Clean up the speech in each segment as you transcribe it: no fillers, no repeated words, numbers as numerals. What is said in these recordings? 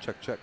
Check, check.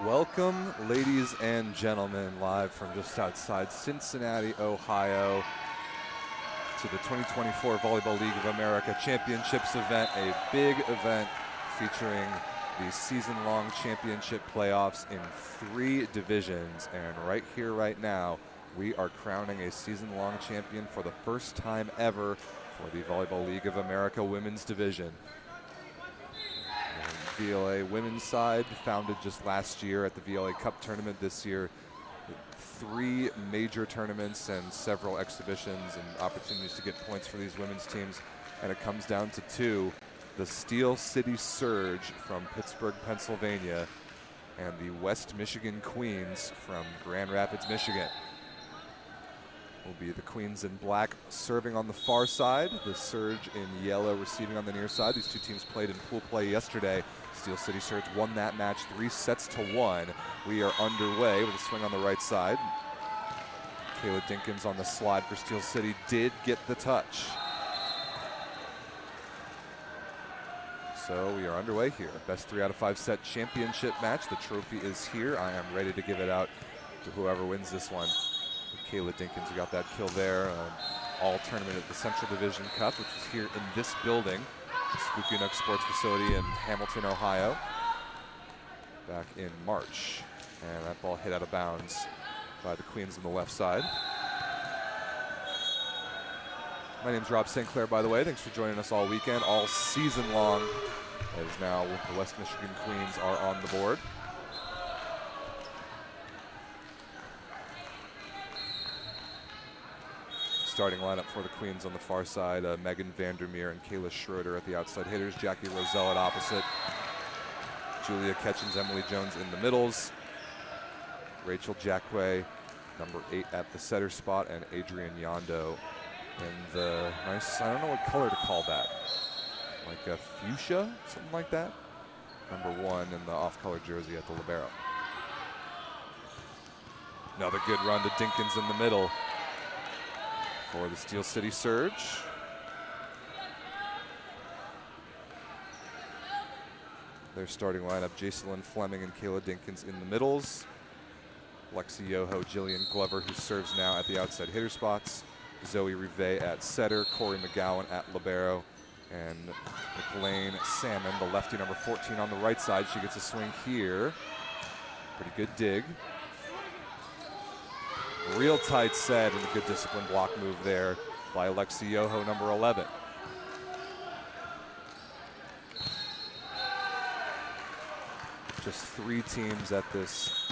Welcome, ladies and gentlemen, live from just outside Cincinnati, Ohio, to the 2024 Volleyball League of America Championships event, a big event featuring the season-long championship playoffs in 3 divisions. And right here, right now, we are crowning a season-long champion for the first time ever for the Volleyball League of America Women's Division. VLA women's side, founded just last year at the VLA Cup tournament. This year, 3 major tournaments and several exhibitions and opportunities to get points for these women's teams. And it comes down to 2, the Steel City Surge from Pittsburgh, Pennsylvania, and the West Michigan Queens from Grand Rapids, Michigan. Will be the Queens in black serving on the far side, the Surge in yellow receiving on the near side. These 2 teams played in pool play yesterday. Steel City Surge won that match 3-1. We are underway with a swing on the right side. Kayla Dinkins on the slide for Steel City did get the touch. So we are underway here. Best 3 out of 5 set championship match. The trophy is here. I am ready to give it out to whoever wins this one. Kayla Dinkins, who got that kill there. All tournament at the Central Division Cup, which is here in this building, the Spooky Nook Sports Facility in Hamilton, Ohio, back in March. And that ball hit out of bounds by the Queens on the left side. My name's Rob St. Clair, by the way. Thanks for joining us all weekend, all season long, as now the West Michigan Queens are on the board. Starting lineup for the Queens on the far side, Megan Vandermeer and Kayla Schroeder at the outside hitters, Jackie Roselle at opposite, Julia Ketchens, Emily Jones in the middles, Rachel Jacque, number 8 at the setter spot, and Adrian Yondo in the nice, I don't know what color to call that, like a fuchsia, something like that. Number 1 in the off-color jersey at the libero. Another good run to Dinkins in the middle for the Steel City Surge. Their starting lineup, Jacelyn Fleming and Kayla Dinkins in the middles. Lexi Yoho, Jillian Glover, who serves now at the outside hitter spots. Zoe Rivet at setter, Corey McGowan at libero, and McLean Salmon, the lefty, number 14 on the right side. She gets a swing here. Pretty good dig. Real tight set and a good discipline block move there by Alexi Yoho, number 11. Just 3 teams at this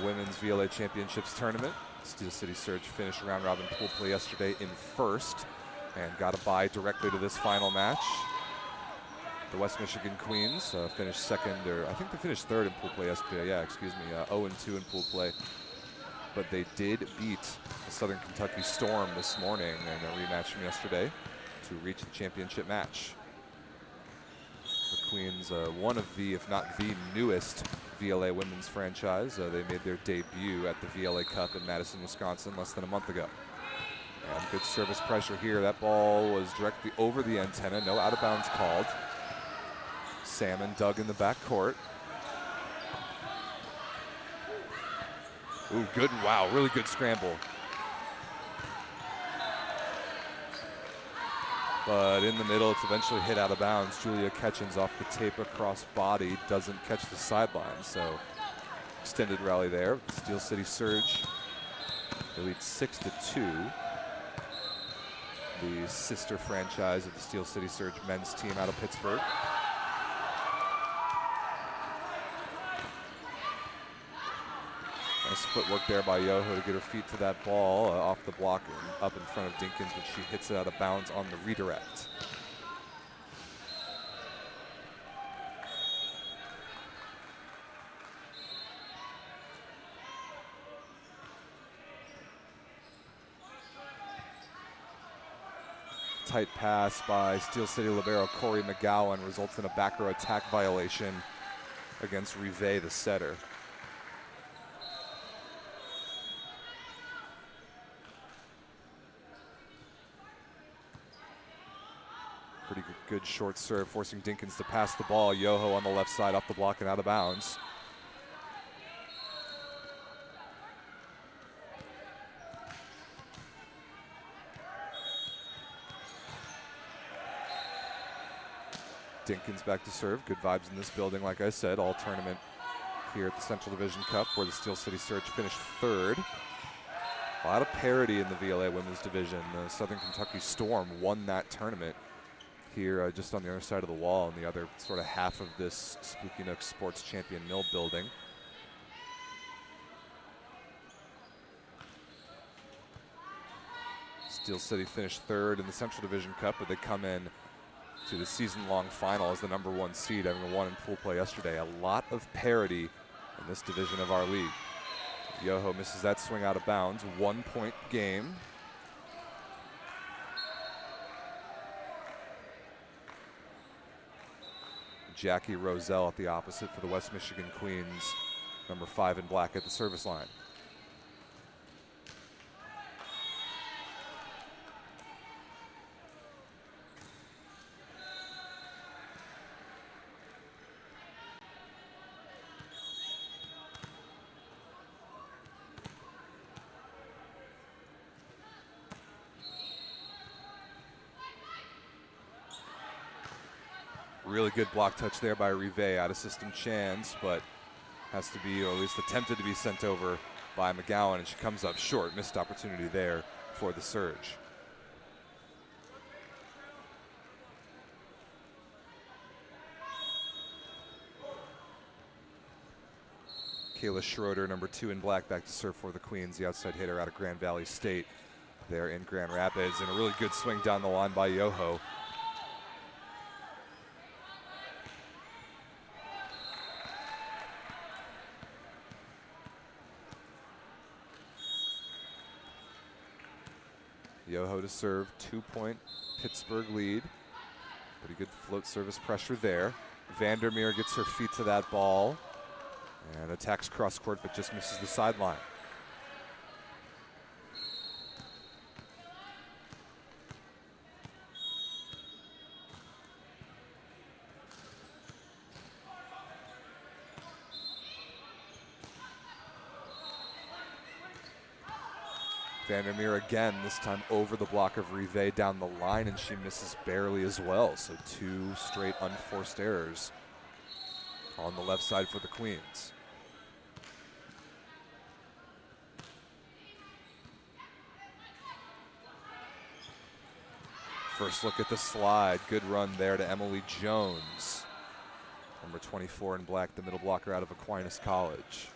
Women's VLA Championships tournament. Steel City Surge finished round robin pool play yesterday in first. and got a bye directly to this final match. The West Michigan Queens finished second, or I think they finished third in pool play yesterday. Yeah, excuse me, 0-2 in pool play. But they did beat the Southern Kentucky Storm this morning in a rematch from yesterday to reach the championship match. The Queens, one of the, if not the newest VLA women's franchise. They made their debut at the VLA Cup in Madison, Wisconsin less than a month ago. And good service pressure here. That ball was directly over the antenna. No out of bounds called. Salmon dug in the back court. Ooh, good, wow, really good scramble. But in the middle, it's eventually hit out of bounds. Julia Ketchens off the tape across body, doesn't catch the sideline. So extended rally there. Steel City Surge, they lead 6-2. The sister franchise of the Steel City Surge men's team out of Pittsburgh. Nice footwork there by Yoho to get her feet to that ball off the block and up in front of Dinkins, but she hits it out of bounds on the redirect. Tight pass by Steel City libero Corey McGowan results in a back row attack violation against Rivet, the setter. Pretty good short serve, forcing Dinkins to pass the ball. Yoho on the left side, off the block and out of bounds. Dinkins back to serve. Good vibes in this building, like I said, all tournament here at the Central Division Cup, where the Steel City Surge finished third. A lot of parity in the VLA women's division. The Southern Kentucky Storm won that tournament here just on the other side of the wall in the other sort of half of this Spooky Nook Sports Champion Mill building. Steel City finished third in the Central Division Cup, but they come in to the season-long final as the #1 seed, having won in pool play yesterday. A lot of parity in this division of our league. Yoho misses that swing out of bounds. 1 point game. Jackie Roselle at the opposite for the West Michigan Queens, #5 in black at the service line. Really good block touch there by Rivet, out of system chance, but has to be, or at least attempted to be sent over by McGowan, and she comes up short. Missed opportunity there for the Surge. Kayla Schroeder, #2 in black, back to serve for the Queens, the outside hitter out of Grand Valley State there in Grand Rapids, and a really good swing down the line by Yoho. Yoho to serve, 2-point Pittsburgh lead. Pretty good float service pressure there. Vandermeer gets her feet to that ball and attacks cross court, but just misses the sideline. Vandermeer again, this time over the block of Rivet down the line, and she misses barely as well. So 2 straight unforced errors on the left side for the Queens. First look at the slide. Good run there to Emily Jones. #24 in black, the middle blocker out of Aquinas College.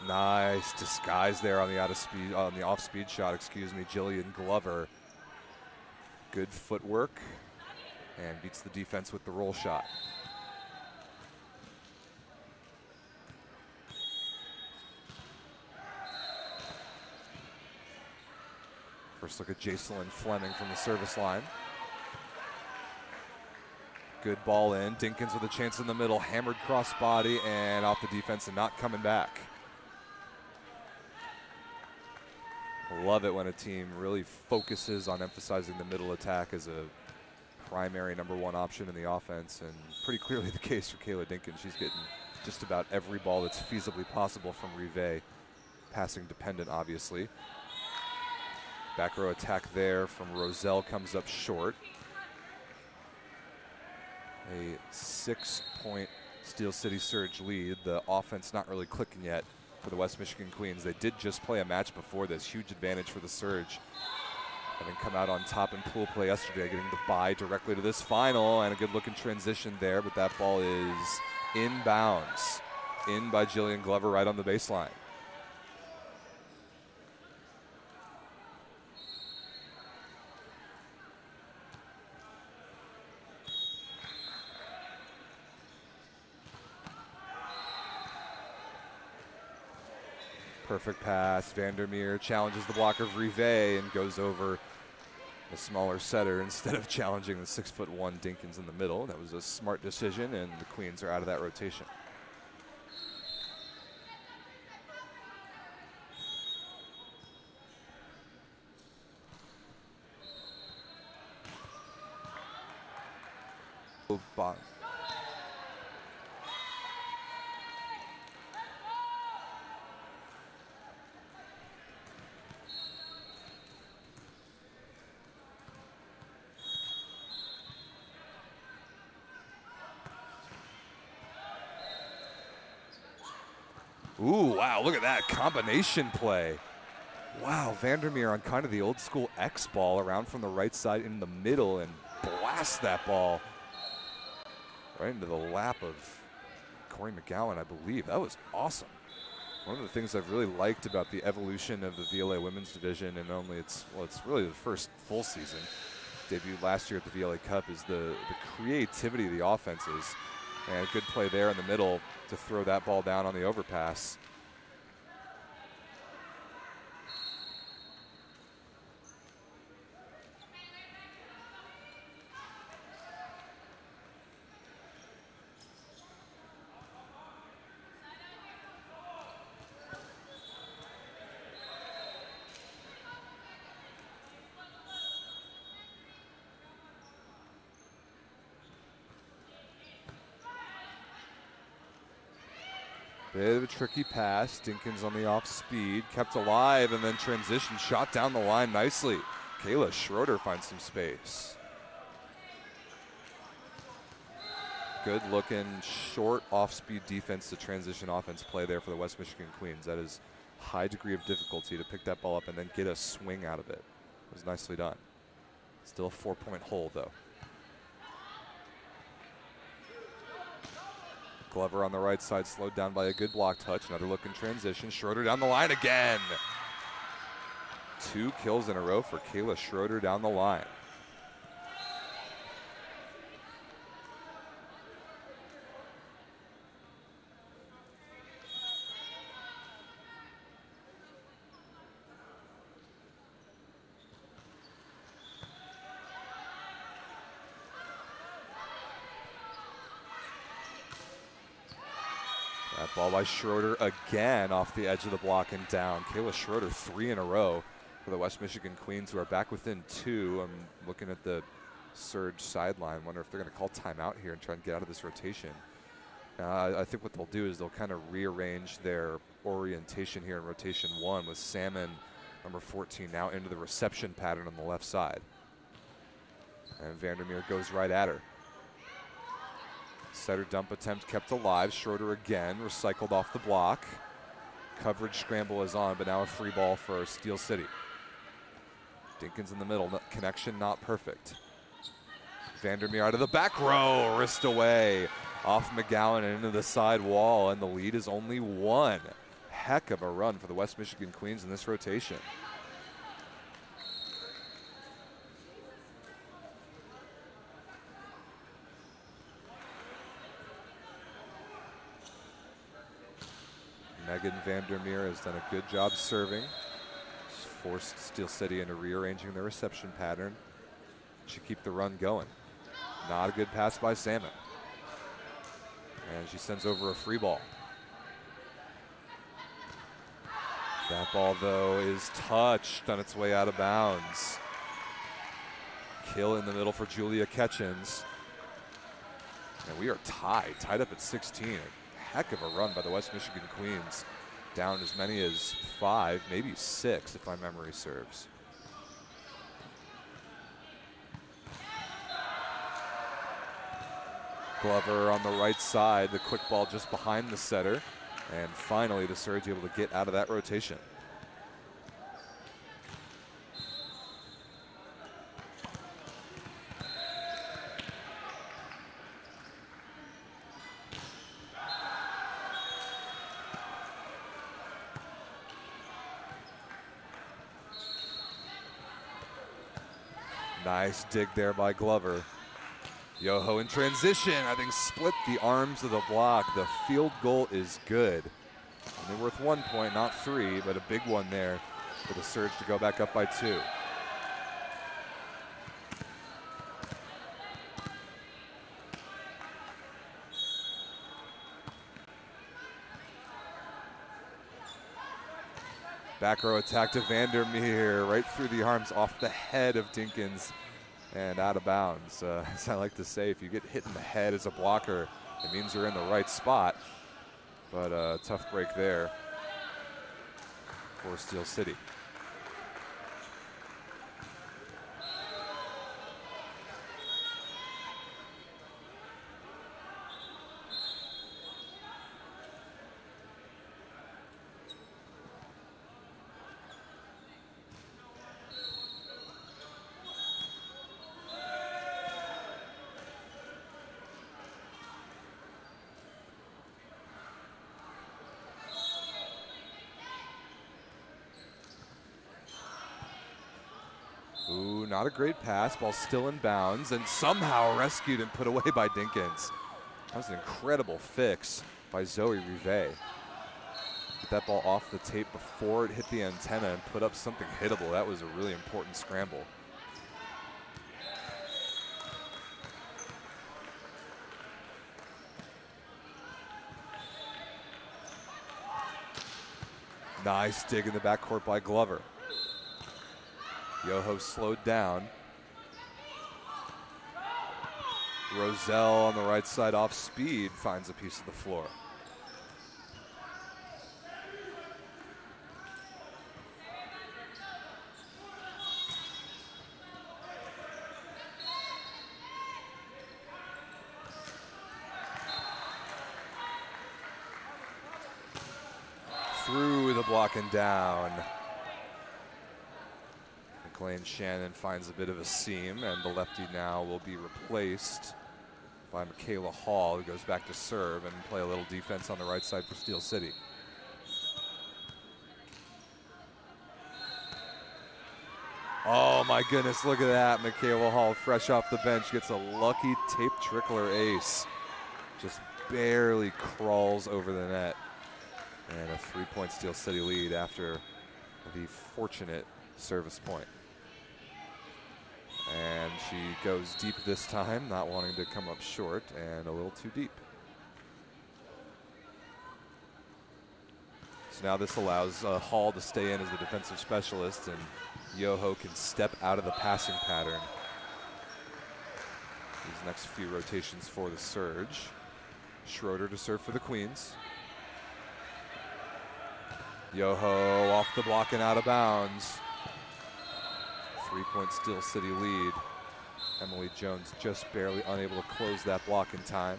Nice disguise there on the off-speed shot, excuse me, Jillian Glover. Good footwork and beats the defense with the roll shot. First look at Jacelyn Fleming from the service line. Good ball in. Dinkins with a chance in the middle. Hammered crossbody and off the defense and not coming back. Love it when a team really focuses on emphasizing the middle attack as a primary #1 option in the offense, and pretty clearly the case for Kayla Dinkins. She's getting just about every ball that's feasibly possible from Rive. Passing dependent, obviously. Back row attack there from Roselle comes up short. A 6-point Steel City Surge lead. The offense not really clicking yet for the West Michigan Queens. They did just play a match before this. Huge advantage for the Surge. Having come out on top in pool play yesterday, getting the bye directly to this final, and a good looking transition there, but that ball is inbounds. In by Jillian Glover right on the baseline. Perfect pass. Vandermeer challenges the blocker of Rive and goes over the smaller setter instead of challenging the 6'1" Dinkins in the middle. That was a smart decision, and the Queens are out of that rotation. Ooh, wow, look at that combination play. Wow, Vandermeer on kind of the old school X ball around from the right side in the middle and blasts that ball right into the lap of Corey McGowan, I believe. That was awesome. One of the things I've really liked about the evolution of the VLA women's division, and it's really the first full season, debuted last year at the VLA Cup, is the creativity of the offenses. And a good play there in the middle to throw that ball down on the overpass. Bit of a tricky pass. Dinkins on the off speed, kept alive, and then transition shot down the line nicely. Kayla Schroeder finds some space. Good looking short off speed defense to transition offense play there for the West Michigan Queens. That is high degree of difficulty to pick that ball up and then get a swing out of it. It was nicely done. Still a 4-point hole though. Glover on the right side, slowed down by a good block touch. Another look in transition. Schroeder down the line again. 2 kills in a row for Kayla Schroeder down the line. That ball by Schroeder again off the edge of the block and down. Kayla Schroeder 3 in a row for the West Michigan Queens, who are back within 2. I'm looking at the Surge sideline. Wonder if they're going to call timeout here and try and get out of this rotation. I think what they'll do is they'll kind of rearrange their orientation here in rotation 1 with Salmon, number 14, now into the reception pattern on the left side. And Vandermeer goes right at her. Setter dump attempt kept alive. Schroeder again, recycled off the block. Coverage scramble is on, but now a free ball for Steel City. Dinkins in the middle, connection not perfect. Vandermeer out of the back row, wrist away. Off McGowan and into the side wall, and the lead is only 1. heck of a run for the West Michigan Queens in this rotation. Megan Vandermeer has done a good job serving. She's forced Steel City into rearranging their reception pattern. She keep the run going. Not a good pass by Salmon. And she sends over a free ball. That ball, though, is touched on its way out of bounds. Kill in the middle for Julia Ketchens. And we are tied up at 16. A heck of a run by the West Michigan Queens. Down as many as 5, maybe 6, if my memory serves. Glover on the right side, the quick ball just behind the setter. And finally, the Surge able to get out of that rotation. Nice dig there by Glover. Yoho in transition, I think split the arms of the block. The field goal is good. Only worth 1 point, not 3, but a big one there for the Surge to go back up by 2. Back row attack to Vandermeer, right through the arms, off the head of Dinkins and out of bounds. As I like to say, if you get hit in the head as a blocker, it means you're in the right spot. But a tough break there for Steel City. Ooh, not a great pass. Ball still in bounds and somehow rescued and put away by Dinkins. That was an incredible fix by Zoe Rivet. Get that ball off the tape before it hit the antenna and put up something hittable. That was a really important scramble. Nice dig in the backcourt by Glover. Yoho slowed down. Roselle on the right side off speed finds a piece of the floor. Through the block and down. McLean Shannon finds a bit of a seam, and the lefty now will be replaced by Michaela Hall, who goes back to serve and play a little defense on the right side for Steel City. Oh my goodness, look at that. Michaela Hall, fresh off the bench, gets a lucky tape trickler ace. Just barely crawls over the net. And a 3-point Steel City lead after the fortunate service point. And she goes deep this time, not wanting to come up short, and a little too deep. So now this allows Hall to stay in as the defensive specialist, and Yoho can step out of the passing pattern. These next few rotations for the Surge. Schroeder to serve for the Queens. Yoho off the block and out of bounds. 3-point Steel City lead. Emily Jones just barely unable to close that block in time.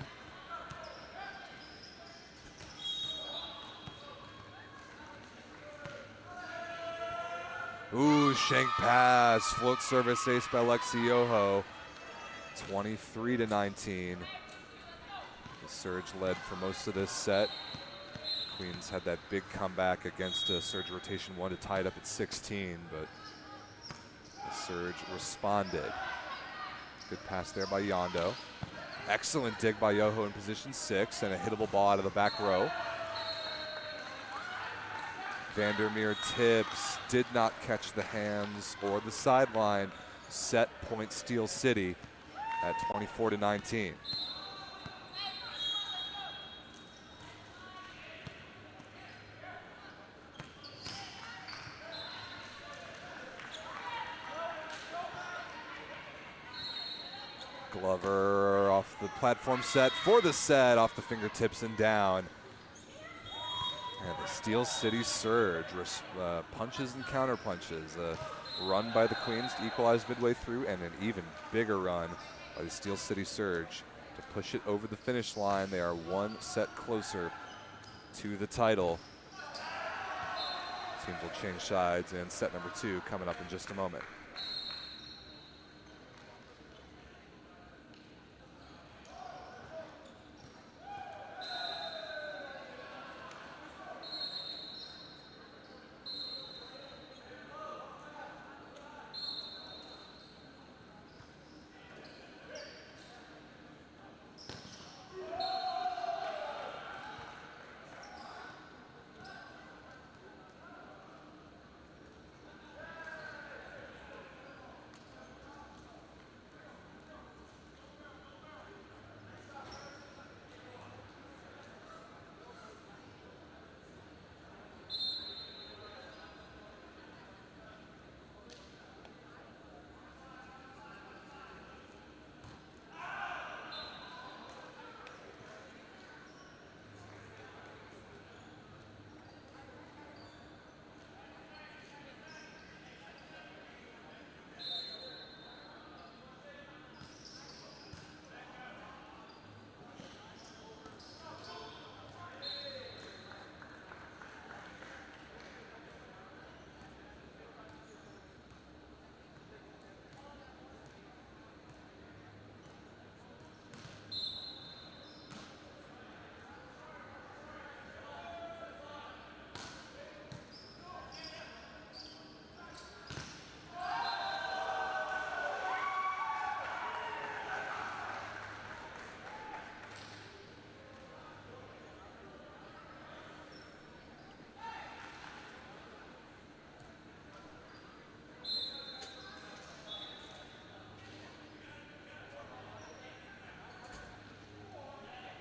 Ooh, shank pass, float service ace by Lexi Yoho. 23-19. The Surge led for most of this set. Queens had that big comeback against Surge rotation 1 to tie it up at 16, but the Surge responded. Good pass there by Yondo. Excellent dig by Yoho in position 6, and a hittable ball out of the back row. Vandermeer tips, did not catch the hands or the sideline. Set point Steel City at 24-19. Glover off the platform set for the set, off the fingertips and down. And the Steel City Surge punches and counter punches. A run by the Queens to equalize midway through, and an even bigger run by the Steel City Surge to push it over the finish line. They are one set closer to the title. Teams will change sides, and set number 2 coming up in just a moment.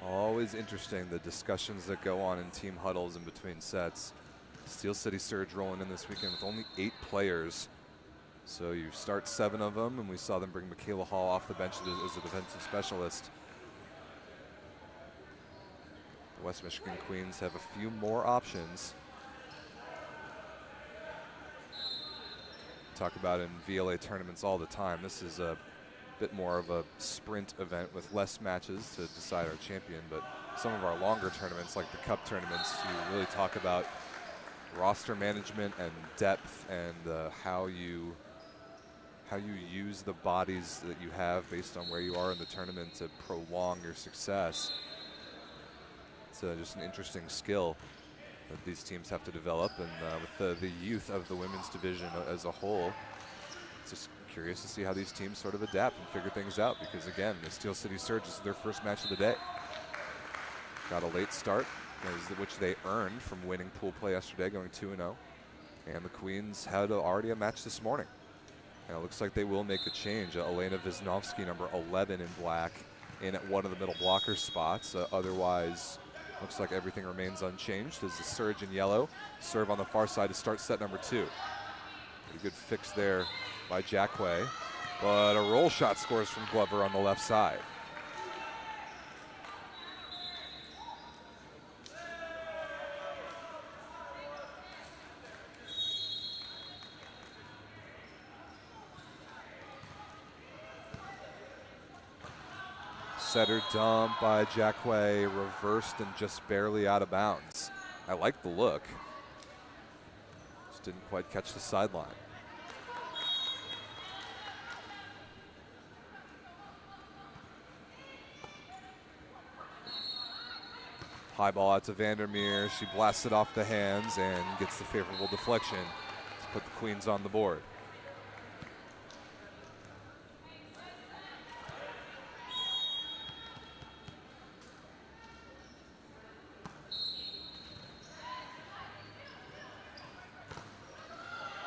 Always interesting, the discussions that go on in team huddles in between sets. Steel City Surge rolling in this weekend with only 8 players. So you start 7 of them, and we saw them bring Michaela Hall off the bench as a defensive specialist. The West Michigan Queens have a few more options. Talk about in VLA tournaments all the time. This is a bit more of a sprint event with less matches to decide our champion, but some of our longer tournaments, like the cup tournaments, you really talk about roster management and depth, and how you use the bodies that you have based on where you are in the tournament to prolong your success. It's just an interesting skill that these teams have to develop, and with the youth of the women's division as a whole, it's just curious to see how these teams sort of adapt and figure things out, because again, the Steel City Surge is their first match of the day. Got a late start, which they earned from winning pool play yesterday, going 2-0. And the Queens had already a match this morning. And it looks like they will make a change. Elena Wisnowski, number 11 in black, in at one of the middle blocker spots. Otherwise, looks like everything remains unchanged as the Surge in yellow serve on the far side to start set number 2. A good fix there by Jackway, but a roll shot scores from Glover on the left side. Setter dump by Jackway, reversed and just barely out of bounds. I like the look. Just didn't quite catch the sideline. High ball out to Vandermeer. She blasts it off the hands and gets the favorable deflection to put the Queens on the board.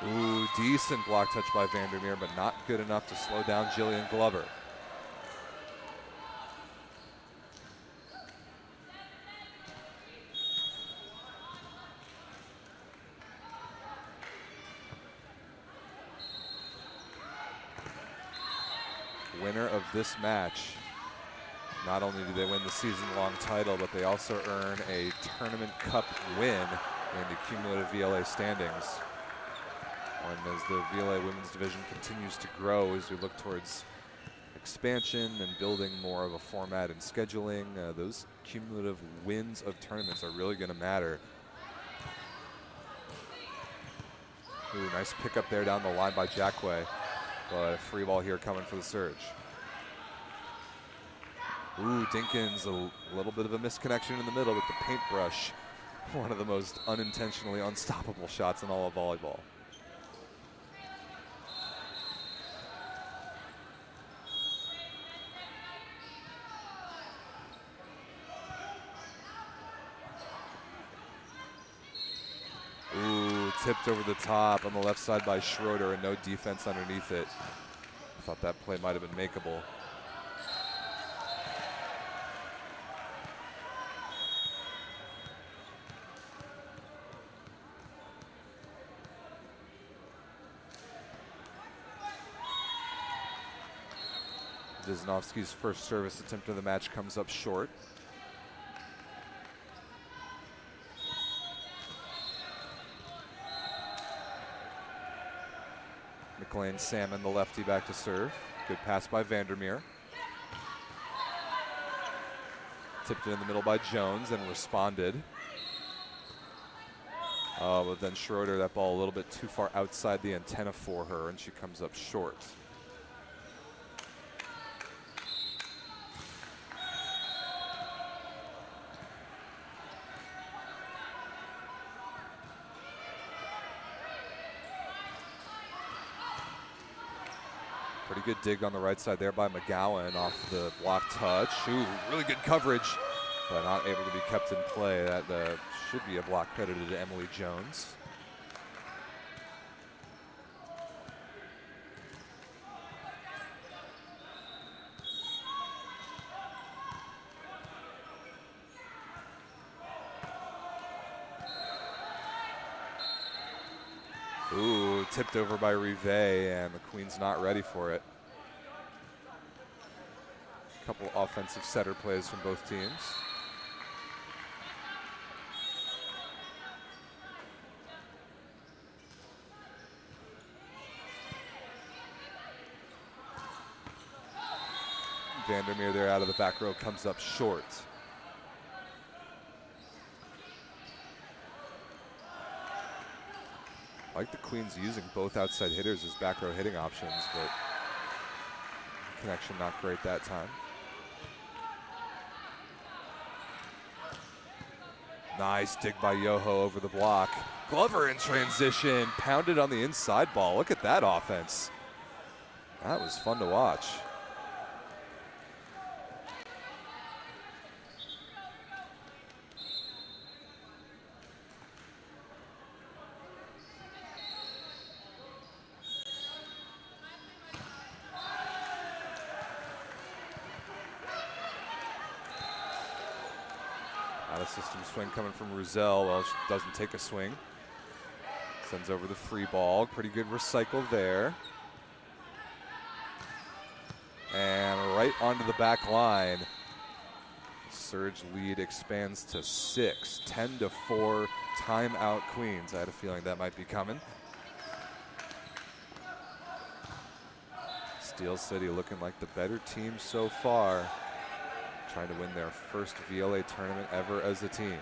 Ooh, decent block touch by Vandermeer, but not good enough to slow down Jillian Glover. Winner of this match, not only do they win the season-long title, but they also earn a tournament cup win in the cumulative VLA standings. And as the VLA women's division continues to grow, as we look towards expansion and building more of a format and scheduling, those cumulative wins of tournaments are really going to matter. Ooh, nice pickup there down the line by Jackway. But a free ball here coming for the Surge. Ooh, Dinkins, a little bit of a misconnection in the middle with the paintbrush. One of the most unintentionally unstoppable shots in all of volleyball. Ooh, tipped over the top on the left side by Schroeder and no defense underneath it. I thought that play might have been makeable. Wisnowski's first service attempt of the match comes up short. McLean Salmon, the lefty, back to serve. Good pass by Vandermeer. Tipped it in the middle by Jones and responded. But then Schroeder, that ball a little bit too far outside the antenna for her, and she comes up short. Pretty good dig on the right side there by McGowan off the block touch. Ooh, really good coverage, but not able to be kept in play. That should be a block credited to Emily Jones. Ooh, tipped over by Rive, and the Queen's not ready for it. A couple offensive setter plays from both teams. Vandermeer there out of the back row comes up short. I like the Queens using both outside hitters as back row hitting options, but connection not great that time. Nice dig by Yoho over the block. Glover in transition, pounded on the inside ball. Look at that offense. That was fun to watch. System swing coming from Ruzel. Well, she doesn't take a swing. Sends over the free ball. Pretty good recycle there. And right onto the back line. Surge lead expands to 6. 10-4 timeout Queens. I had a feeling that might be coming. Steel City looking like the better team so far, trying to win their first VLA tournament ever as a team.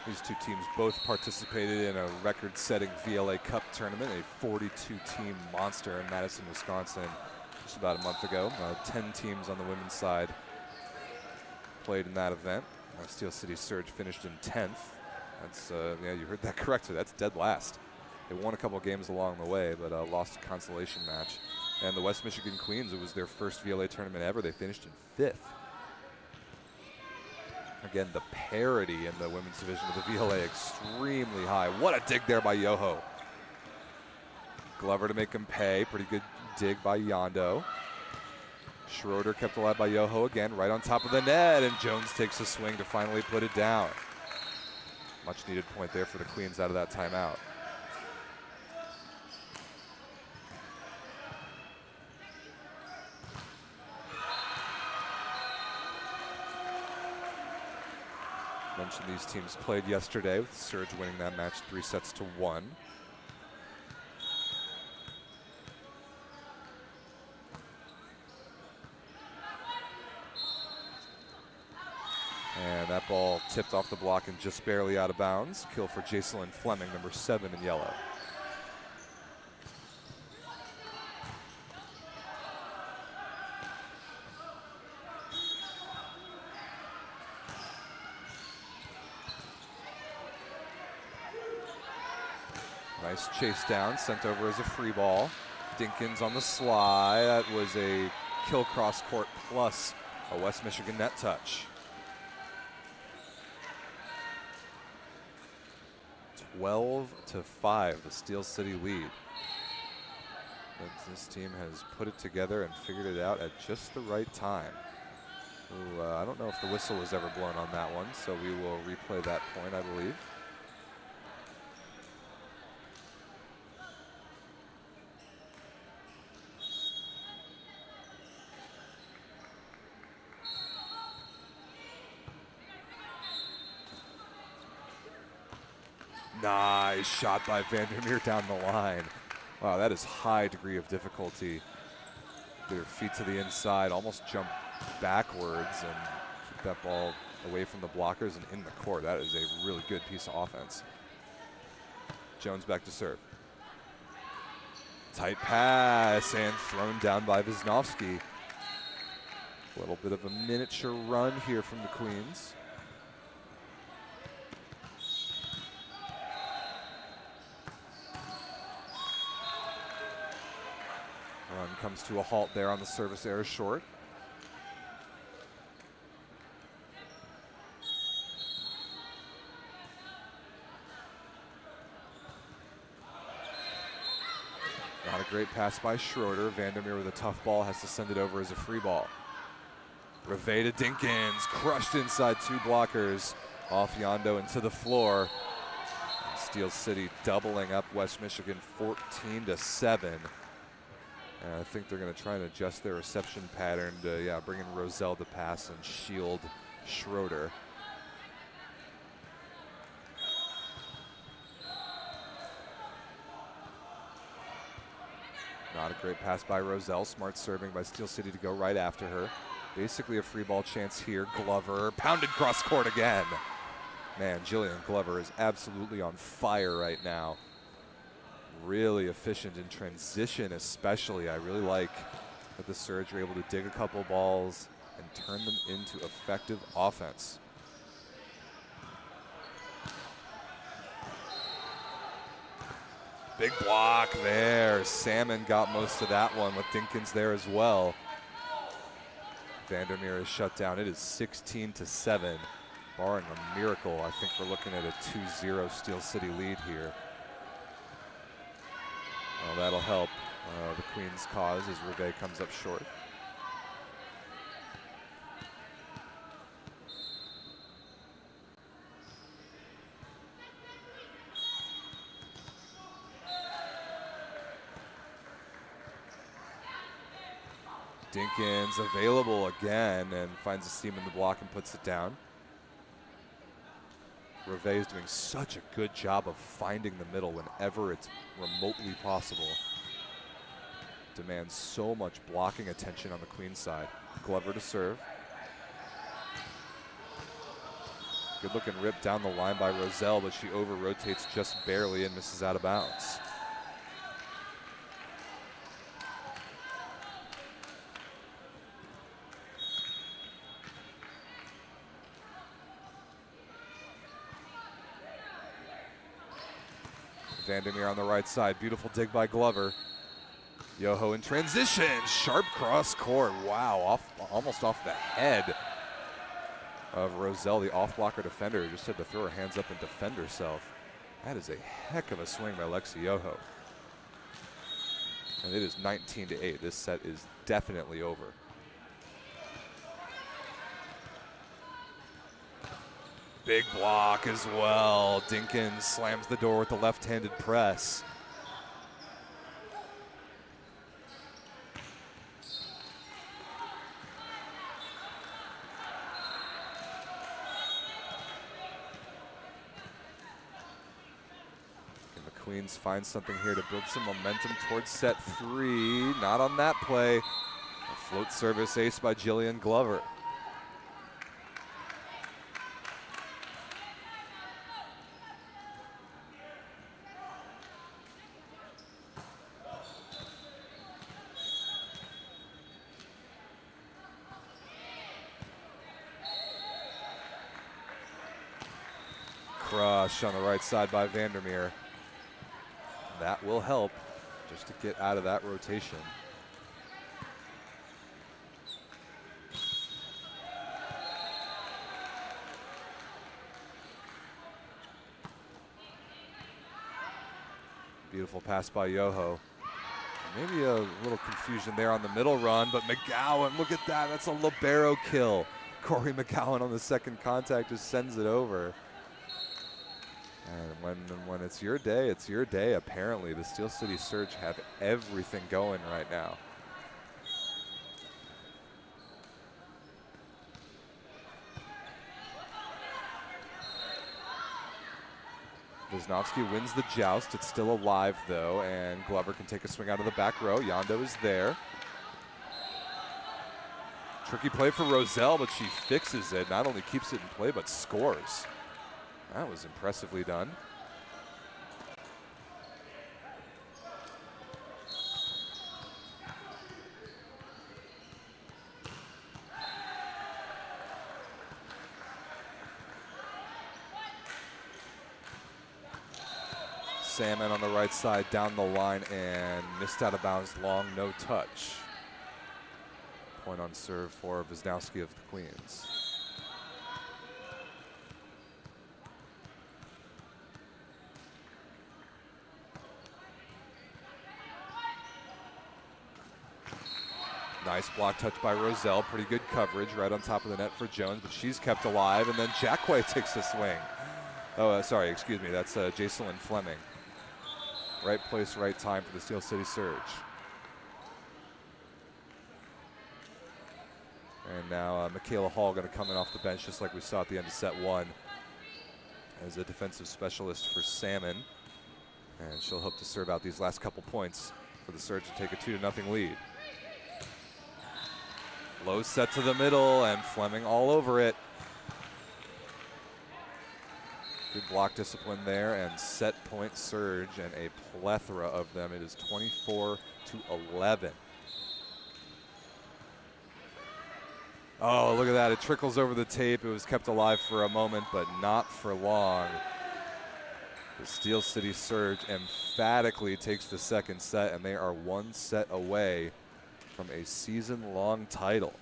These two teams both participated in a record-setting VLA Cup tournament, a 42-team monster in Madison, Wisconsin, just about a month ago. 10 teams on the women's side played in that event. Steel City Surge finished in 10th. That's, yeah, you heard that correctly. That's dead last. They won a couple of games along the way, but lost a consolation match. And the West Michigan Queens, it was their first VLA tournament ever. They finished in 5th. Again, the parity in the women's division of the VLA extremely high. What a dig there by Yoho. Glover to make him pay. Pretty good dig by Yondo. Schroeder kept alive by Yoho again, right on top of the net, and Jones takes a swing to finally put it down. Much needed point there for the Queens out of that timeout. Mentioned these teams played yesterday, with Surge winning that match 3-1. And that ball tipped off the block and just barely out of bounds. Kill for Jacelyn Fleming, number 7 in yellow. Nice chase down, sent over as a free ball. Dinkins on the sly. That was a kill cross court plus a West Michigan net touch. 12-5, the Steel City lead. But this team has put it together and figured it out at just the right time. Ooh, I don't know if the whistle was ever blown on that one, so we will replay that point, I believe. Nice shot by Vandermeer down the line. Wow, that is high degree of difficulty. Get her feet to the inside, almost jump backwards and keep that ball away from the blockers and in the court. That is a really good piece of offense. Jones back to serve. Tight pass and thrown down by Wisnowski. A little bit of a miniature run here from the Queens. Run comes to a halt there on the service error short. Not a great pass by Schroeder. Vandermeer with a tough ball has to send it over as a free ball. Reve to Dinkins, crushed inside 2 blockers. Off Yondo into the floor. And Steel City doubling up West Michigan 14-7. And I think they're going to try and adjust their reception pattern to, bring in Roselle to pass and shield Schroeder. Not a great pass by Roselle. Smart serving by Steel City to go right after her. Basically a free ball chance here. Glover pounded cross court again. Man, Jillian Glover is absolutely on fire right now. Really efficient in transition especially. I really like that the Surge are able to dig a couple balls and turn them into effective offense. Big block there. Salmon got most of that one with Dinkins there as well. Vandermeer is shut down. It is 16-7. Barring a miracle, I think we're looking at a 2-0 Steel City lead here. Well, that'll help the Queens' cause as Reve comes up short. Dinkins available again and finds a seam in the block and puts it down. Reve is doing such a good job of finding the middle whenever it's remotely possible. Demands so much blocking attention on the Queens side. Glover to serve. Good looking rip down the line by Roselle, but she over-rotates just barely and misses out of bounds. Vandermeer on the right side. Beautiful dig by Glover. Yoho in transition. Sharp cross court. Wow, almost off the head of Roselle, the off-blocker defender, who just had to throw her hands up and defend herself. That is a heck of a swing by Lexi Yoho. And it is 19-8. This set is definitely over. Big block as well. Dinkins slams the door with the left-handed press. And the Queens find something here to build some momentum towards set 3. Not on that play. A float service ace by Jillian Glover. Crush on the right side by Vandermeer. That will help just to get out of that rotation. Beautiful pass by Yoho. Maybe a little confusion there on the middle run, but McGowan, look at that. That's a libero kill. Corey McGowan on the second contact just sends it over. And when it's your day, it's your day. Apparently, the Steel City Surge have everything going right now. Wisnowski wins the joust. It's still alive, though, and Glover can take a swing out of the back row. Yondo is there. Tricky play for Roselle, but she fixes it. Not only keeps it in play, but scores. That was impressively done. Salmon on the right side down the line and missed out of bounds, long, no touch. Point on serve for Wisnowski of the Queens. Nice block touch by Roselle. Pretty good coverage right on top of the net for Jones, but she's kept alive, and then Jackway takes a swing. Oh, sorry, excuse me. That's Jacelyn Fleming. Right place, right time for the Steel City Surge. And now Michaela Hall going to come in off the bench just like we saw at the end of set 1 as a defensive specialist for Salmon. And she'll hope to serve out these last couple points for the Surge to take a 2-0 lead. Low set to the middle, and Fleming all over it. Good block discipline there, and set point Surge, and a plethora of them. It is 24-11. Oh, look at that. It trickles over the tape. It was kept alive for a moment, but not for long. The Steel City Surge emphatically takes the second set, and they are one set away from a season-long title.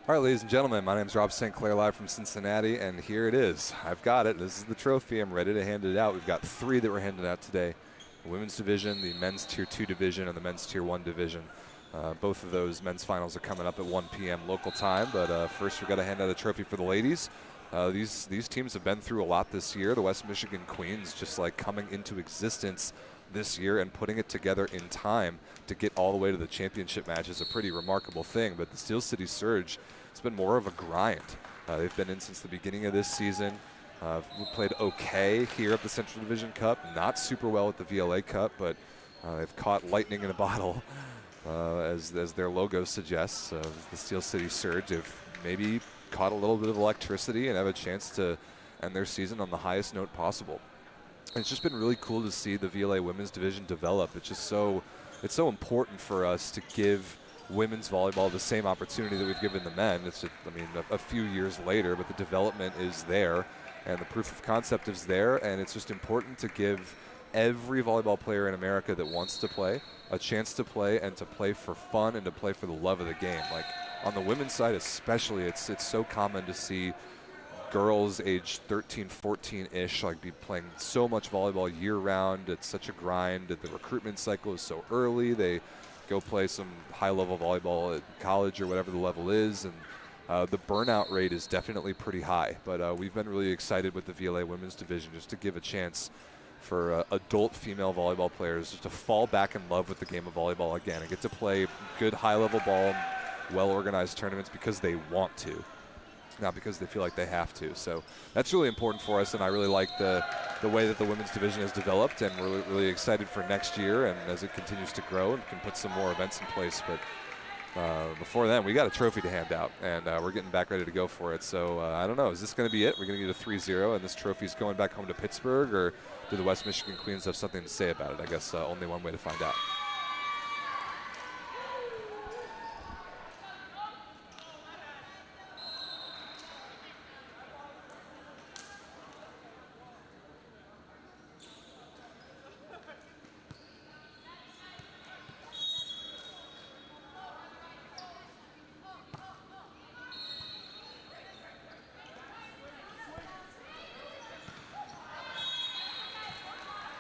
All right, ladies and gentlemen, my name is Rob St. Clair, live from Cincinnati, and here it is. I've got it. This is the trophy. I'm ready to hand it out. We've got 3 that we're handing out today. the women's division, the men's Tier 2 division, and the men's Tier 1 division. Both of those men's finals are coming up at 1 p.m. local time, but first we've got to hand out a trophy for the ladies. These teams have been through a lot this year. The West Michigan Queens just like coming into existence this year and putting it together in time to get all the way to the championship match is a pretty remarkable thing. But the Steel City Surge, it's been more of a grind. They've been in since the beginning of this season. We played okay here at the Central Division Cup, not super well at the VLA Cup, but they've caught lightning in a bottle, as their logo suggests. The Steel City Surge, they've maybe caught a little bit of electricity and have a chance to end their season on the highest note possible. And it's just been really cool to see the VLA women's division develop. It's just so important for us to give women's volleyball the same opportunity that we've given the men. It's just, I mean, a few years later, but the development is there and the proof of concept is there, and it's just important to give every volleyball player in America that wants to play a chance to play, and to play for fun and to play for the love of the game. Like on the women's side especially, it's so common to see girls age 13, 14-ish like be playing so much volleyball year-round. It's such a grind. The recruitment cycle is so early. They go play some high-level volleyball at college or whatever the level is, and the burnout rate is definitely pretty high. But we've been really excited with the VLA women's division just to give a chance for adult female volleyball players just to fall back in love with the game of volleyball again and get to play good high-level ball, well-organized tournaments because they want to, not because they feel like they have to. So that's really important for us, and I really like the way that the women's division has developed, and we're really excited for next year and as it continues to grow and can put some more events in place. But before then, we got a trophy to hand out, and we're getting back ready to go for it. So I don't know, is this going to be it? We're going to get a 3-0, and this trophy's going back home to Pittsburgh, or do the West Michigan Queens have something to say about it? I guess only one way to find out.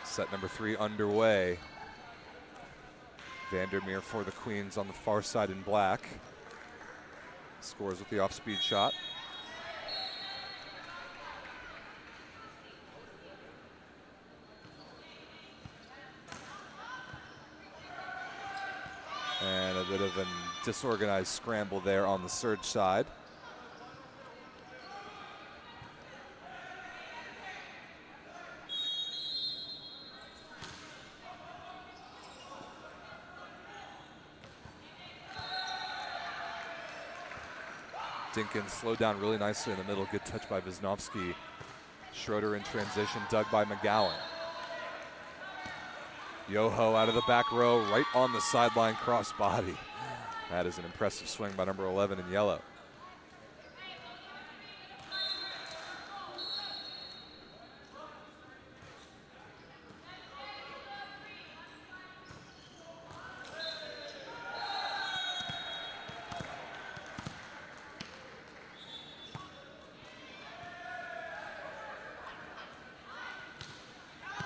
Set number 3 underway. Vandermeer for the Queens on the far side in black. Scores with the off-speed shot. And a bit of a disorganized scramble there on the Surge side. Dinkins slowed down really nicely in the middle. Good touch by Wisnowski. Schroeder in transition, dug by McGowan. Yoho out of the back row, right on the sideline cross body. That is an impressive swing by number 11 in yellow.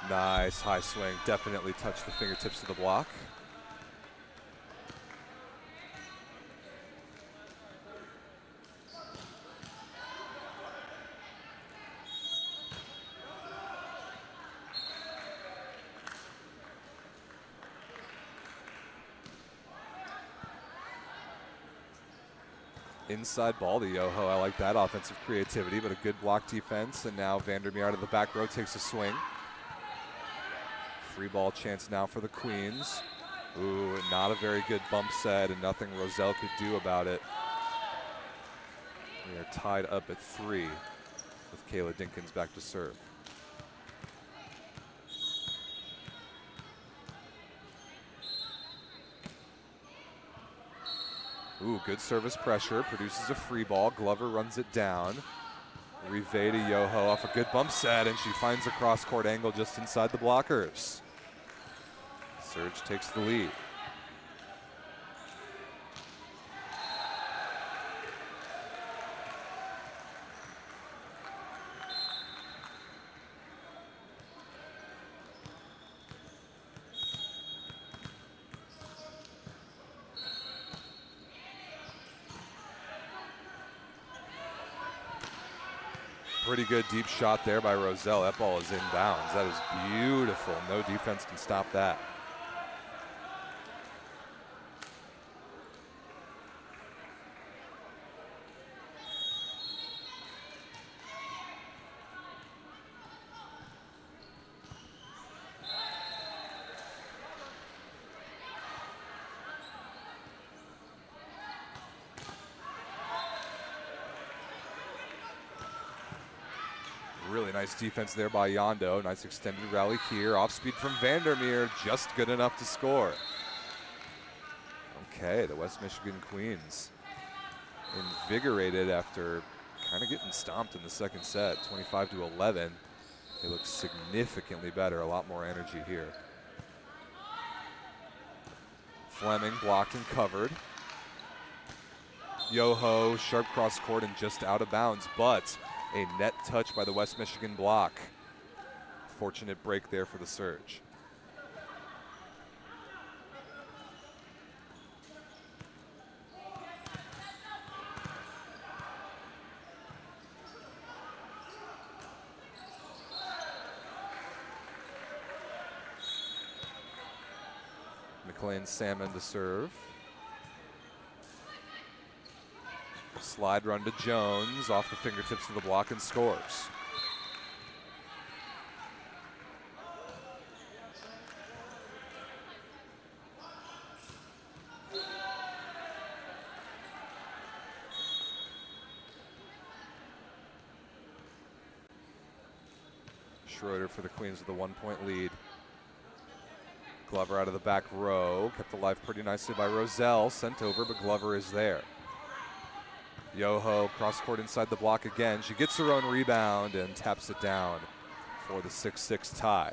Nice high swing, definitely touched the fingertips of the block. Inside ball to Yoho, I like that offensive creativity, but a good block defense. And now Vandermeer out of the back row takes a swing. Free ball chance now for the Queens. Ooh, not a very good bump set, and nothing Roselle could do about it. We are tied up at 3 with Kayla Dinkins back to serve. Ooh, good service pressure, produces a free ball. Glover runs it down. Rive to Yoho off a good bump set, and she finds a cross-court angle just inside the blockers. Surge takes the lead. Pretty good deep shot there by Roselle. That ball is inbounds. That is beautiful. No defense can stop that. Really nice defense there by Yondo. Nice extended rally here. Off speed from Vandermeer, just good enough to score. Okay, the West Michigan Queens invigorated after kind of getting stomped in the second set, 25-11. They look significantly better, a lot more energy here. Fleming blocked and covered. Yoho, sharp cross court and just out of bounds, but a net touch by the West Michigan block. Fortunate break there for the Surge. McLean Salmon to serve. Slide run to Jones, off the fingertips of the block and scores. Schroeder for the Queens with a 1-point lead. Glover out of the back row, kept alive pretty nicely by Roselle, sent over, but Glover is there. Yoho cross court inside the block again. She gets her own rebound and taps it down for the 6-6 tie.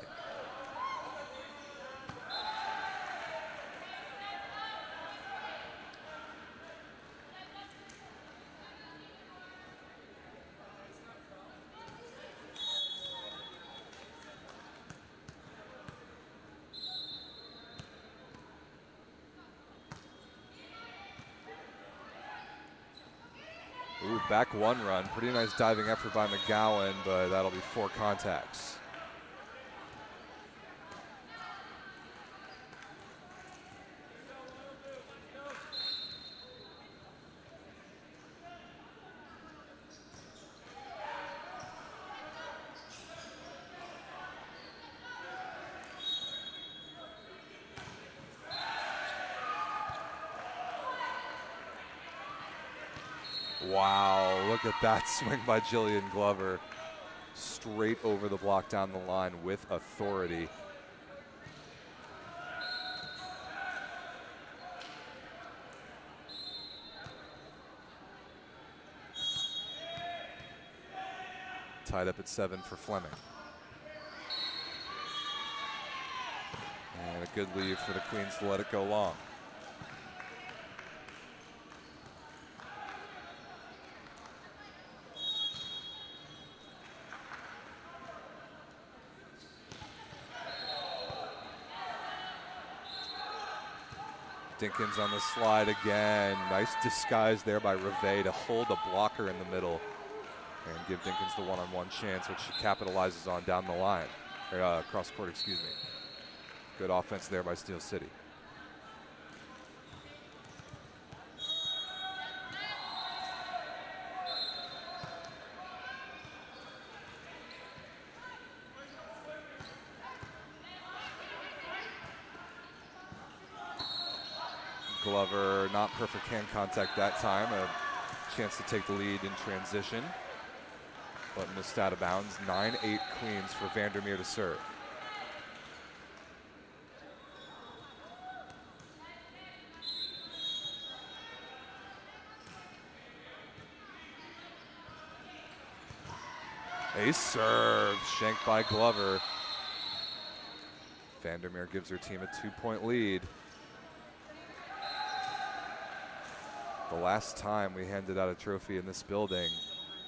Ooh, back one run. Pretty nice diving effort by McGowan, but that'll be 4 contacts. Wow, look at that swing by Jillian Glover. Straight over the block down the line with authority. Tied up at 7 for Fleming. And a good leave for the Queens to let it go long. Dinkins on the slide again. Nice disguise there by Reve to hold a blocker in the middle and give Dinkins the one-on-one chance, which she capitalizes on down the line, or cross court, excuse me. Good offense there by Steel City. Glover, not perfect hand contact that time. A chance to take the lead in transition, but missed out of bounds. 9-8 Queens for Vandermeer to serve. A serve, shanked by Glover. Vandermeer gives her team a 2-point lead. The last time we handed out a trophy in this building,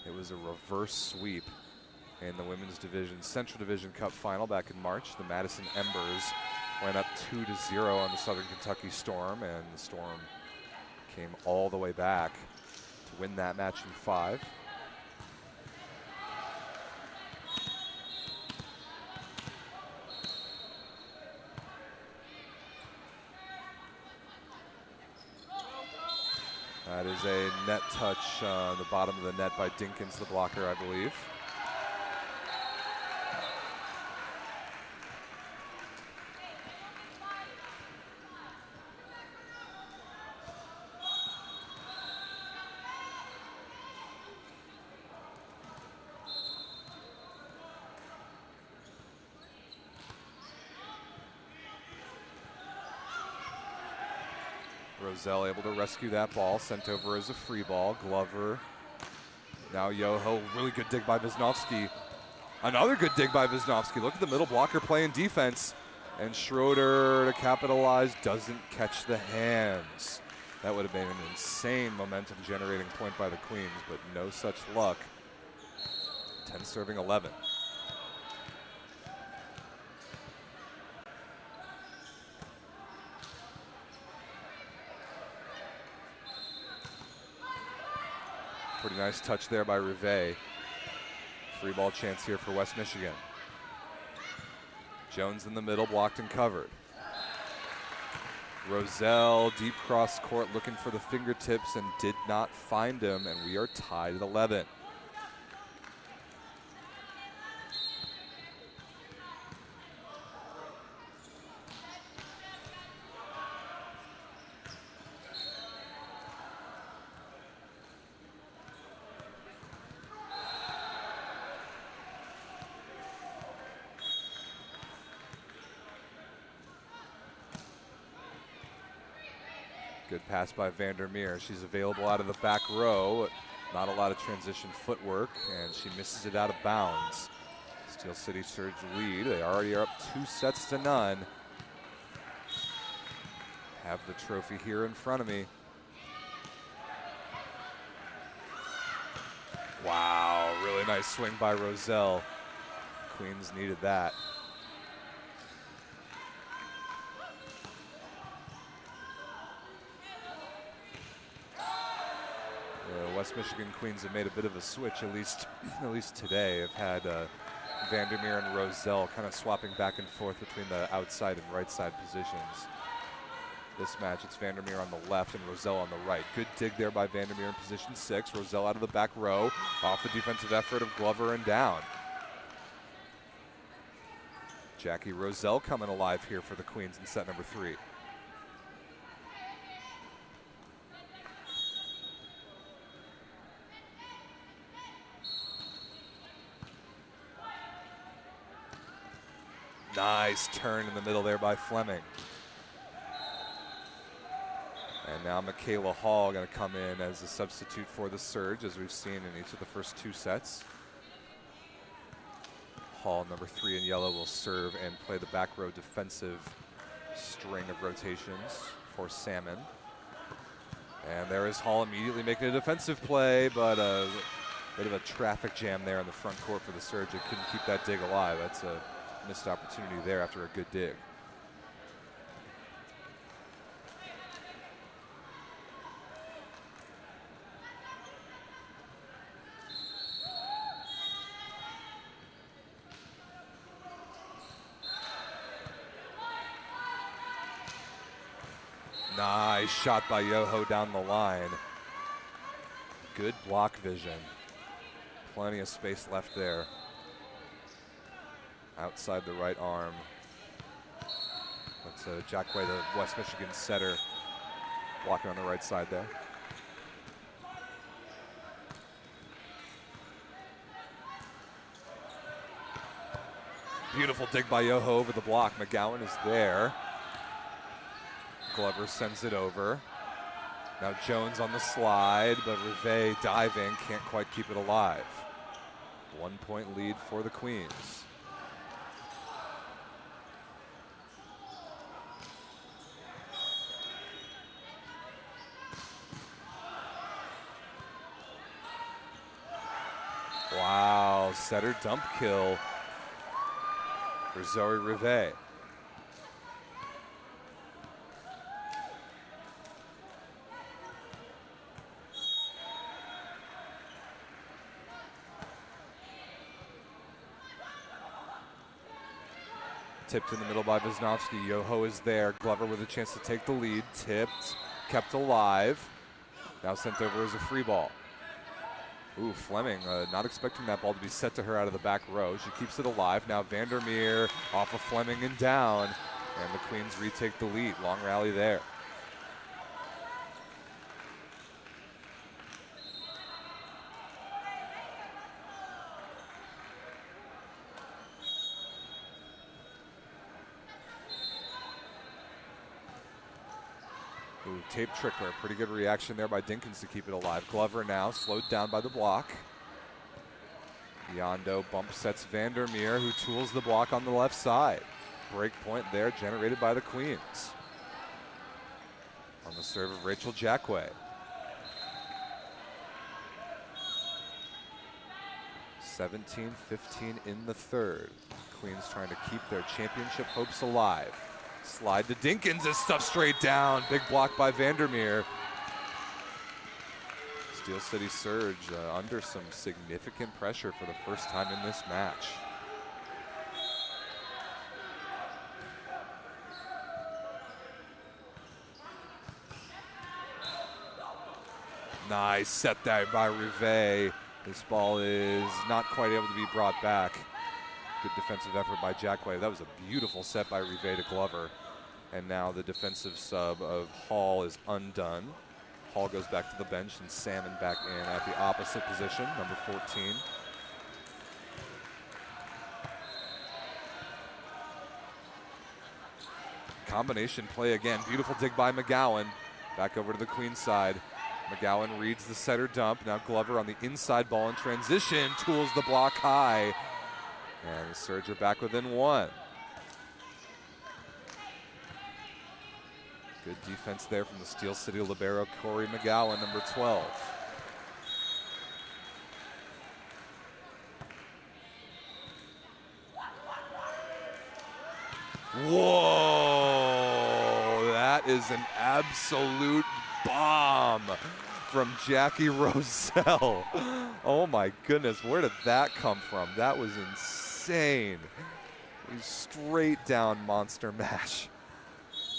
it was a reverse sweep in the Women's Division, Central Division Cup final back in March. The Madison Embers went up 2-0 on the Southern Kentucky Storm, and the Storm came all the way back to win that match in 5. That is a net touch on the bottom of the net by Dinkins, the blocker, I believe. Roselle able to rescue that ball, sent over as a free ball. Glover, now Yoho, really good dig by Wisnowski. Another good dig by Wisnowski. Look at the middle blocker playing defense. And Schroeder to capitalize, doesn't catch the hands. That would have been an insane momentum generating point by the Queens, but no such luck. 10 serving 11. Pretty nice touch there by Rivet. Free ball chance here for West Michigan. Jones in the middle, blocked and covered. Roselle, deep cross court, looking for the fingertips and did not find him, and we are tied at 11. Good pass by Vandermeer. She's available out of the back row. Not a lot of transition footwork, and she misses it out of bounds. Steel City Surge lead. They already are up 2-0. Have the trophy here in front of me. Wow, really nice swing by Roselle. Queens needed that. West Michigan Queens have made a bit of a switch, at least today. Have had Vandermeer and Roselle kind of swapping back and forth between the outside and right side positions. This match, it's Vandermeer on the left and Roselle on the right. Good dig there by Vandermeer in position 6. Roselle out of the back row, off the defensive effort of Glover and down. Jackie Roselle coming alive here for the Queens in set number 3. Nice turn in the middle there by Fleming. And now Michaela Hall going to come in as a substitute for the Surge, as we've seen in each of the first 2 sets. Hall, number 3 in yellow, will serve and play the back row defensive string of rotations for Salmon. And there is Hall immediately making a defensive play, but a bit of a traffic jam there in the front court for the Surge. They couldn't keep that dig alive. That's a missed opportunity there after a good dig. Nice shot by Yoho down the line. Good block vision. Plenty of space left there. Outside the right arm. That's Jack Way, the West Michigan setter, blocking on the right side there. Beautiful dig by Yoho over the block. McGowan is there. Glover sends it over. Now Jones on the slide, but Rivet diving, can't quite keep it alive. 1 point lead for the Queens. Wow, setter dump kill for Zoe Rivet. Tipped in the middle by Wisnowski. Yoho is there. Glover with a chance to take the lead. Tipped, kept alive. Now sent over as a free ball. Ooh, Fleming, not expecting that ball to be set to her out of the back row. She keeps it alive. Now Vandermeer off of Fleming and down. And the Queens retake the lead. Long rally there. Ooh, tape trickler. Pretty good reaction there by Dinkins to keep it alive. Glover now slowed down by the block. Yondo bump sets Vandermeer, who tools the block on the left side. Break point there generated by the Queens. On the serve of Rachel Jackway. 17-15 in the third. Queens trying to keep their championship hopes alive. Slide to Dinkins is stuffed straight down. Big block by Vandermeer. Steel City Surge under some significant pressure for the first time in this match. Nice set there by Rivet. This ball is not quite able to be brought back. Good defensive effort by Jackway. That was a beautiful set by Rivet to Glover. And now the defensive sub of Hall is undone. Hall goes back to the bench and Salmon back in at the opposite position, number 14. Combination play again. Beautiful dig by McGowan. Back over to the Queens side. McGowan reads the setter dump. Now Glover on the inside ball in transition. Tools the block high. And the Surge are back within one. Good defense there from the Steel City libero, Corey McGowan, number 12. Whoa, that is an absolute bomb from Jackie Roselle. Oh my goodness, where did that come from? That was insane. Straight down monster mash.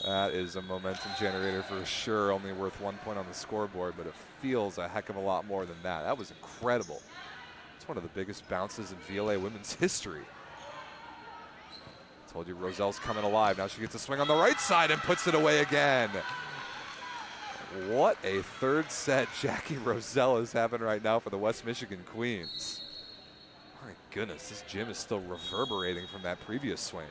That is a momentum generator for sure, only worth 1 point on the scoreboard, but it feels a heck of a lot more than that. That was incredible. It's one of the biggest bounces in VLA women's history. Told you Roselle's coming alive. Now she gets a swing on the right side and puts it away again. What a third set Jackie Roselle is having right now for the West Michigan Queens. My goodness, this gym is still reverberating from that previous swing.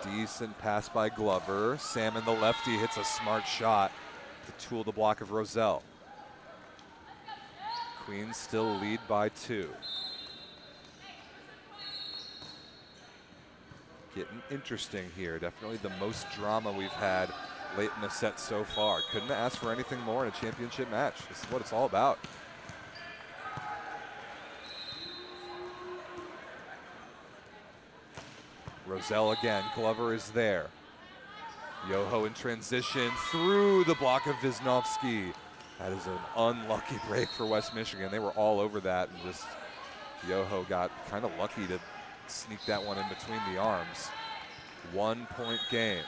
Decent pass by Glover. Salmon, the lefty, hits a smart shot to tool the block of Roselle. Queens still lead by 2. Getting interesting here. Definitely the most drama we've had late in the set so far. Couldn't ask for anything more in a championship match. This is what it's all about. Roselle again. Glover is there. Yoho in transition through the block of Wisnowski. That is an unlucky break for West Michigan. They were all over that, and just Yoho got kind of lucky to sneak that one in between the arms. 1 point game.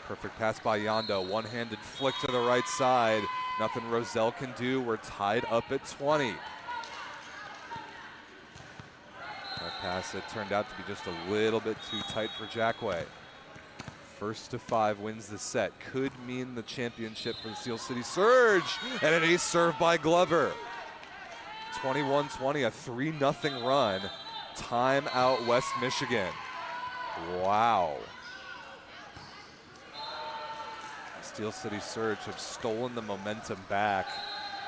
Perfect pass by Yondo. One-handed flick to the right side. Nothing Roselle can do. We're tied up at 20. That pass that turned out to be just a little bit too tight for Jackway. First to 5 wins the set. Could mean the championship for the Steel City Surge. And an ace serve by Glover. 21-20, a 3-0 run. Timeout West Michigan. Wow. Steel City Surge have stolen the momentum back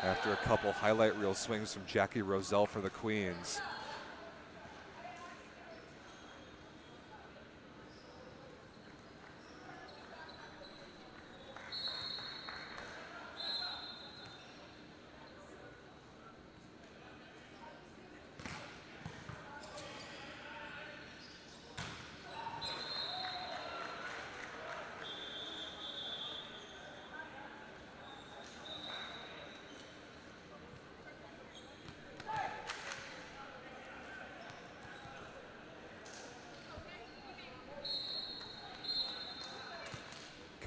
after a couple highlight reel swings from Jackie Roselle for the Queens.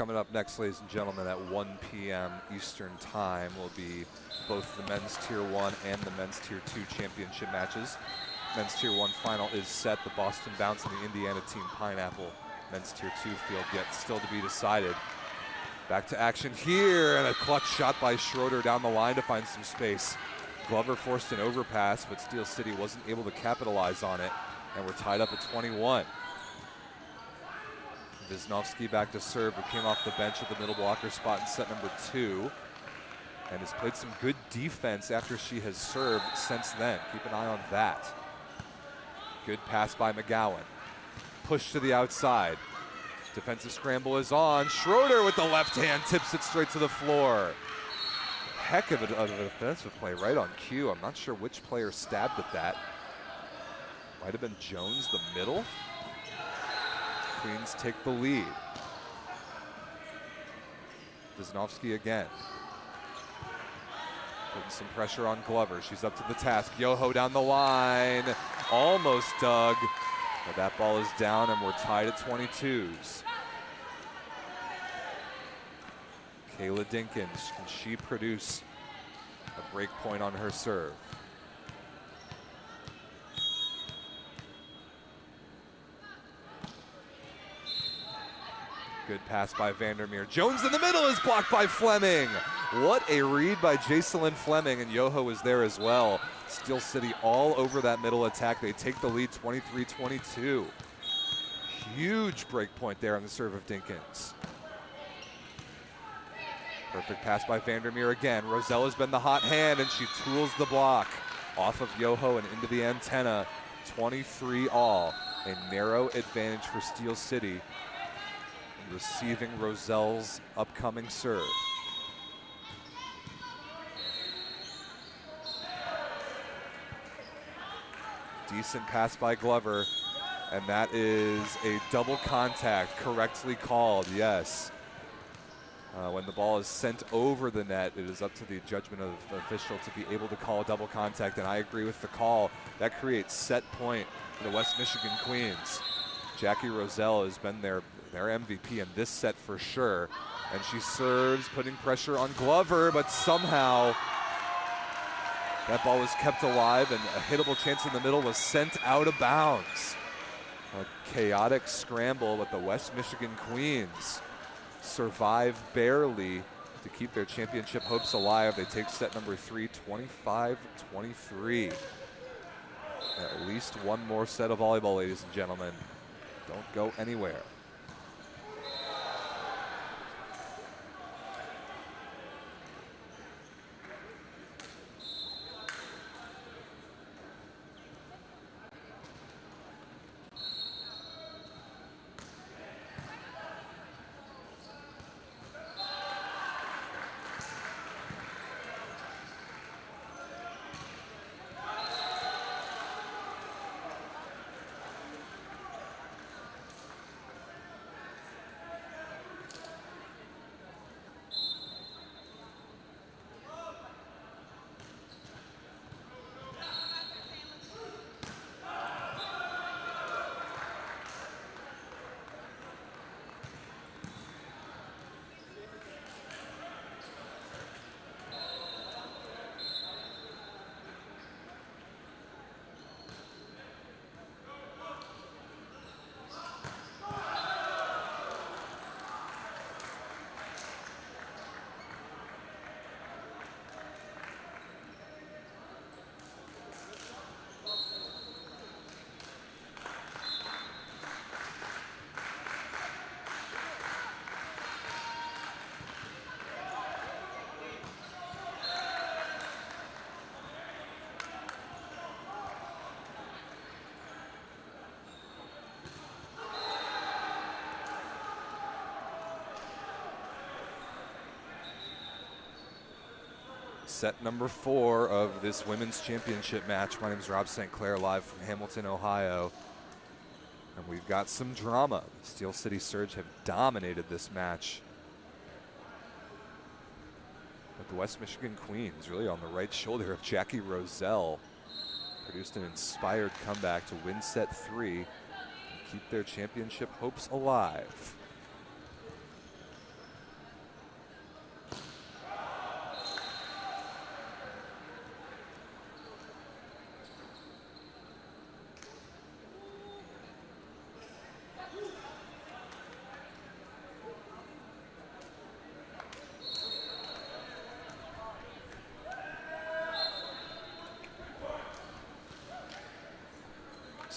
Coming up next, ladies and gentlemen, at 1 p.m. Eastern Time will be both the men's Tier 1 and the men's Tier 2 championship matches. Men's Tier 1 final is set. The Boston Bounce and the Indiana Team Pineapple. Men's Tier 2 field yet still to be decided. Back to action here, and a clutch shot by Schroeder down the line to find some space. Glover forced an overpass, but Steel City wasn't able to capitalize on it, and we're tied up at 21. Wisnowski back to serve, who came off the bench at the middle blocker spot in set number 2, and has played some good defense after she has served since then. Keep an eye on that. Good pass by McGowan. Push to the outside. Defensive scramble is on. Schroeder with the left hand tips it straight to the floor. Heck of a defensive play right on cue. I'm not sure which player stabbed at that. Might have been Jones, the middle. Queens take the lead. Wisnowski again. Putting some pressure on Glover. She's up to the task. Yoho down the line. Almost dug. But that ball is down, and we're tied at 22s. Kayla Dinkins, can she produce a break point on her serve? Good pass by Vandermeer. Jones in the middle is blocked by Fleming. What a read by Jacelyn Fleming, and Yoho is there as well. Steel City all over that middle attack. They take the lead 23-22. Huge break point there on the serve of Dinkins. Perfect pass by Vandermeer again. Rosella's been the hot hand, and she tools the block off of Yoho and into the antenna. 23 all. A narrow advantage for Steel City, receiving Roselle's upcoming serve. Decent pass by Glover, and that is a double contact, correctly called, yes. When the ball is sent over the net, it is up to the judgment of the official to be able to call a double contact, and I agree with the call. That creates set point for the West Michigan Queens. Jackie Roselle has been their MVP in this set for sure, and she serves, putting pressure on Glover, but somehow that ball was kept alive, and a hittable chance in the middle was sent out of bounds. A chaotic scramble, but the West Michigan Queens survive barely to keep their championship hopes alive. They take set number 3, 25-23. At least one more set of volleyball, ladies and gentlemen. Don't go anywhere. Set number 4 of this women's championship match. My name is Rob St. Clair, live from Hamilton, Ohio. And we've got some drama. The Steel City Surge have dominated this match. But the West Michigan Queens, really on the right shoulder of Jackie Roselle, produced an inspired comeback to win set 3 and keep their championship hopes alive.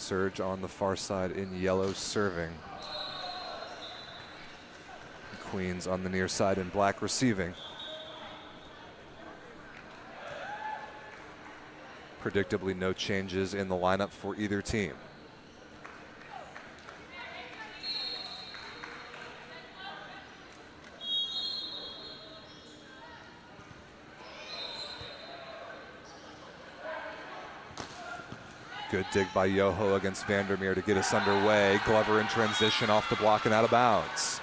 Surge on the far side in yellow serving. Queens on the near side in black receiving. Predictably, no changes in the lineup for either team. Good dig by Yoho against Vandermeer to get us underway. Glover in transition off the block and out of bounds.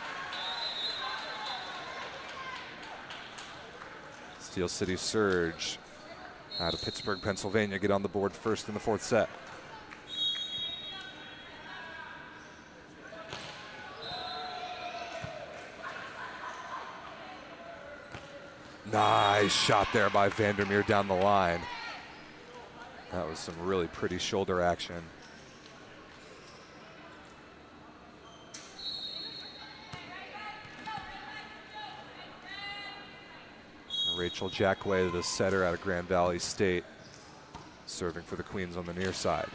Steel City Surge out of Pittsburgh, Pennsylvania, get on the board first in the fourth set. Nice shot there by Vandermeer down the line. That was some really pretty shoulder action. Rachel Jackway, the setter out of Grand Valley State, serving for the Queens on the near side.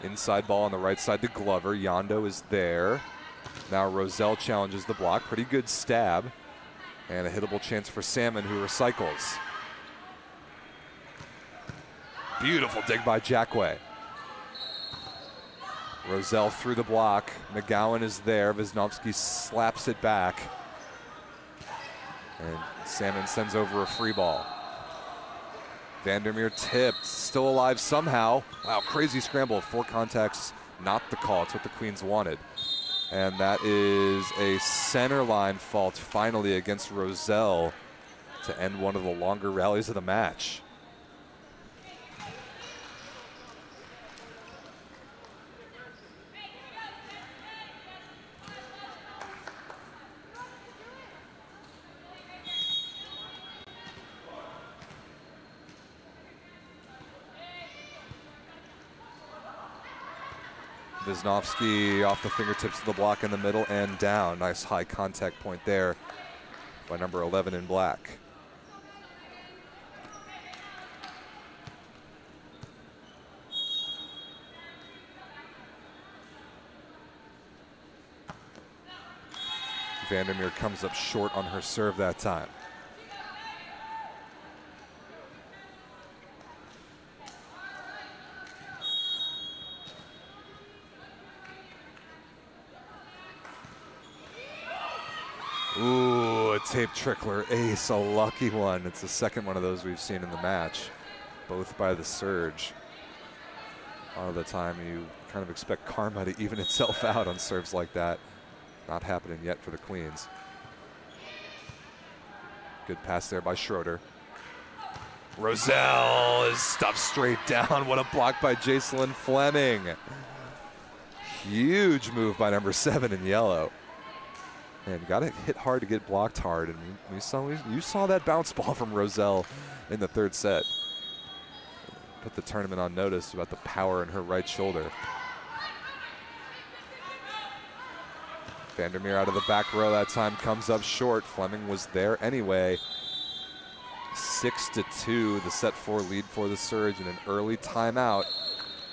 Inside ball on the right side to Glover. Yondo is there. Now Roselle challenges the block. Pretty good stab. And a hittable chance for Salmon, who recycles. Beautiful dig by Jackway. Roselle through the block. McGowan is there. Wisnowski slaps it back. And Salmon sends over a free ball. Vandermeer tipped, still alive somehow. Wow, crazy scramble. 4 contacts, not the call. It's what the Queens wanted. And that is a center line fault finally against Roselle to end one of the longer rallies of the match. Wisnowski off the fingertips of the block in the middle and down. Nice high contact point there by number 11 in black. Vandermeer comes up short on her serve that time. Ooh, a tape trickler ace, a lucky one. It's the second one of those we've seen in the match, both by the Surge. A lot of the time you kind of expect karma to even itself out on serves like that. Not happening yet for the Queens. Good pass there by Schroeder. Roselle is stuffed straight down. What a block by Jacelyn Fleming. Huge move by number 7 in yellow. And got to hit hard to get blocked hard. And you saw that bounce ball from Roselle in the third set. Put the tournament on notice about the power in her right shoulder. Vandermeer out of the back row that time comes up short. Fleming was there anyway. 6-2, the set 4 lead for the Surge, and an early timeout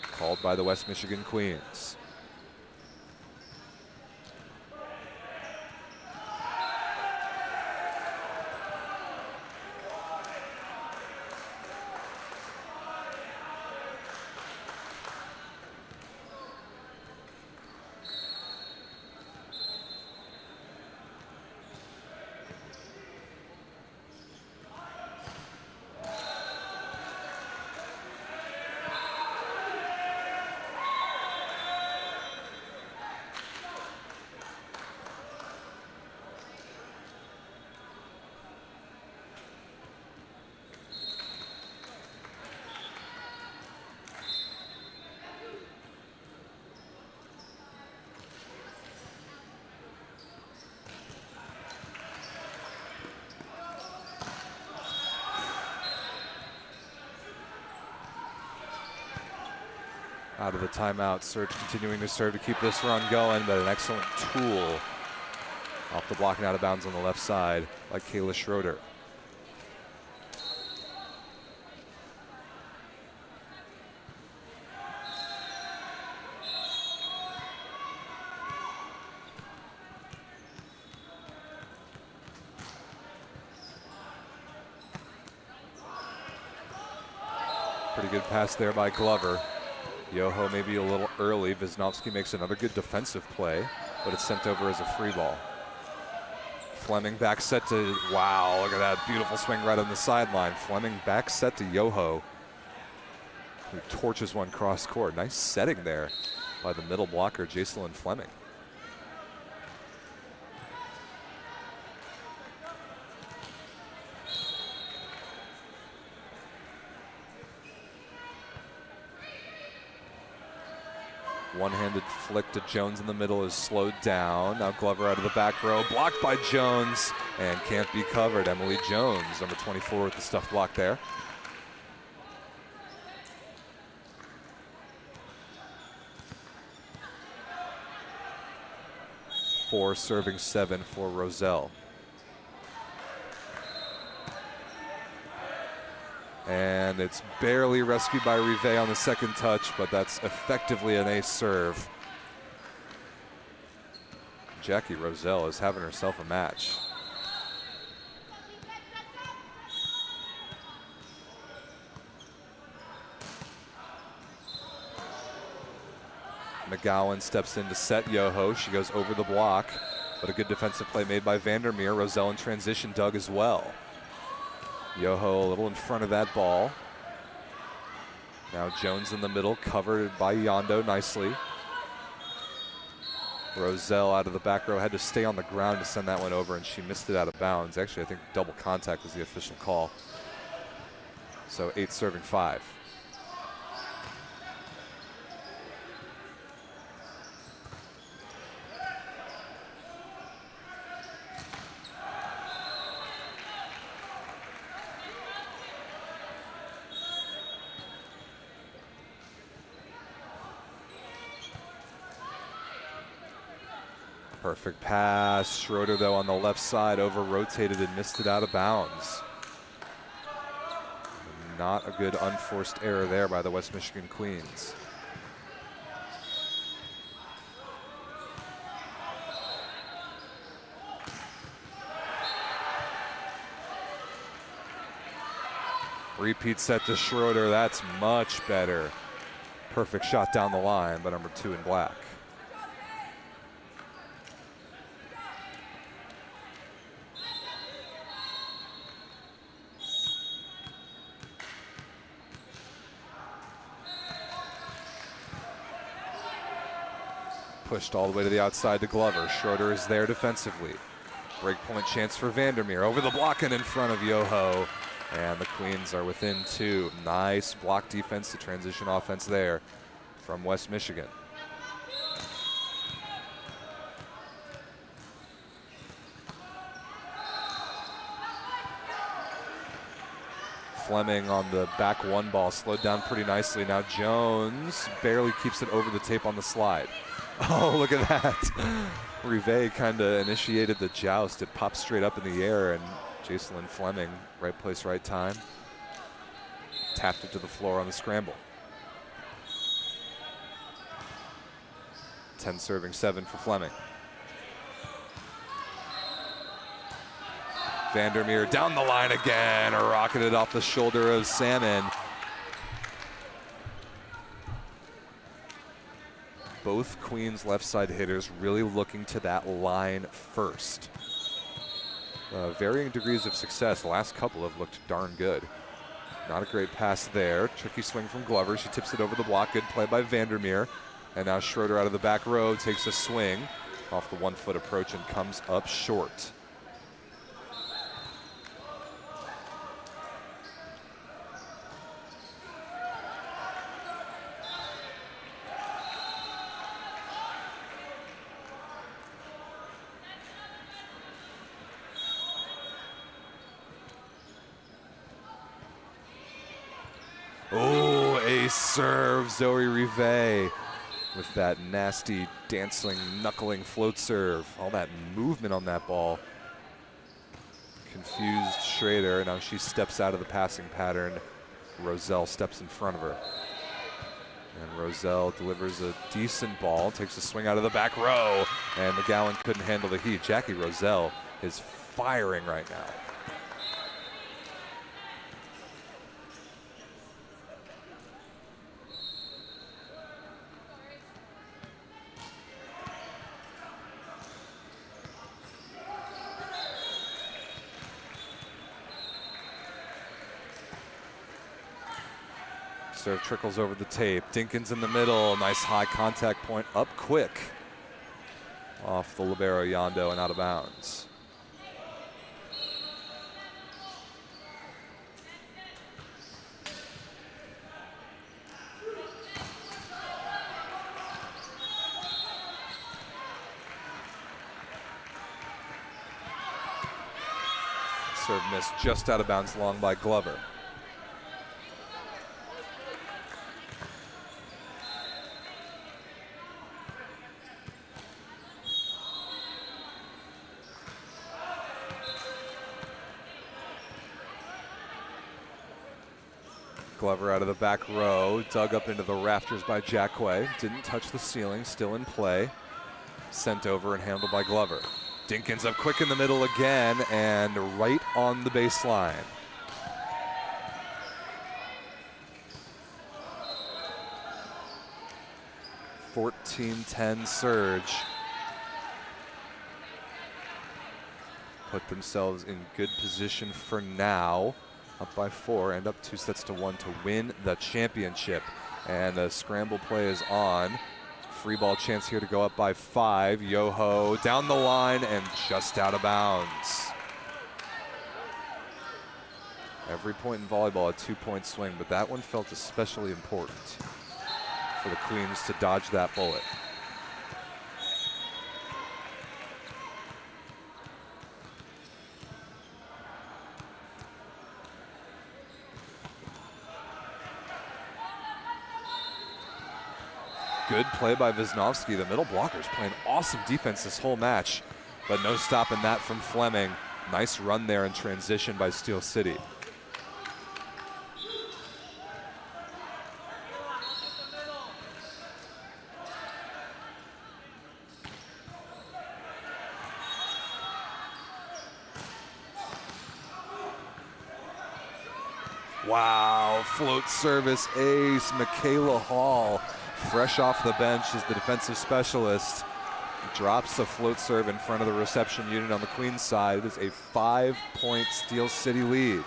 called by the West Michigan Queens. Out of the timeout, Surge continuing to serve to keep this run going, but an excellent tool off the block and out of bounds on the left side by Kayla Schroeder. Pretty good pass there by Glover. Yoho maybe a little early. Wisnowski makes another good defensive play, but it's sent over as a free ball. Fleming back set to, wow, look at that beautiful swing right on the sideline. Fleming back set to Yoho, who torches one cross court. Nice setting there by the middle blocker, Jacelyn Fleming. One-handed flick to Jones in the middle is slowed down. Now Glover out of the back row, blocked by Jones, and can't be covered. Emily Jones, number 24, with the stuff block there. Four serving 7 for Roselle. And it's barely rescued by Rivet on the second touch, but that's effectively an ace serve. Jackie Roselle is having herself a match. McGowan steps in to set Yoho. She goes over the block, but a good defensive play made by Vandermeer. Roselle in transition dug as well. Yoho a little in front of that ball. Now Jones in the middle, covered by Yondo nicely. Roselle out of the back row had to stay on the ground to send that one over, and she missed it out of bounds. Actually, I think double contact was the official call. So 8 serving 5. Perfect pass. Schroeder, though, on the left side, over-rotated and missed it out of bounds. Not a good unforced error there by the West Michigan Queens. Repeat set to Schroeder. That's much better. Perfect shot down the line by number 2 in black. Pushed all the way to the outside to Glover. Schroeder is there defensively. Breakpoint chance for Vandermeer. Over the block and in front of Yoho. And the Queens are within 2. Nice block defense to transition offense there from West Michigan. Fleming on the back one ball, slowed down pretty nicely. Now Jones barely keeps it over the tape on the slide. Oh, look at that. Rivet kind of initiated the joust. It popped straight up in the air, and Jacelyn Fleming, right place, right time, tapped it to the floor on the scramble. 10 serving 7 for Fleming. Vandermeer down the line again, rocketed off the shoulder of Salmon. Both Queens left side hitters really looking to that line first. Varying degrees of success. The last couple have looked darn good. Not a great pass there. Tricky swing from Glover. She tips it over the block. Good play by Vandermeer. And now Schroeder out of the back row takes a swing off the 1-foot approach and comes up short. Oh, ace serve, Zoe Rivet with that nasty, dancing, knuckling float serve. All that movement on that ball. Confused Schrader. Now she steps out of the passing pattern. Roselle steps in front of her. And Roselle delivers a decent ball, takes a swing out of the back row, and McGowan couldn't handle the heat. Jackie Roselle is firing right now. Serve trickles over the tape. Dinkins in the middle. Nice high contact point up quick. Off the libero Yondo and out of bounds. Serve missed just out of bounds long by Glover. Glover out of the back row, dug up into the rafters by Jackway. Didn't touch the ceiling, still in play. Sent over and handled by Glover. Dinkins up quick in the middle again and right on the baseline. (14-10) surge. Put themselves in good position for now. Up by 4 and up 2-1 to win the championship. And a scramble play is on. Free ball chance here to go up by 5. Yoho down the line and just out of bounds. Every point in volleyball, a 2-point swing, but that one felt especially important for the Queens to dodge that bullet. Good play by Wisnowski. The middle blocker's playing awesome defense this whole match, but no stopping that from Fleming. Nice run there in transition by Steel City. Wow, float service ace, Michaela Hall. Fresh off the bench is the defensive specialist. Drops a float serve in front of the reception unit on the Queens side. It is a 5-point Steel City lead.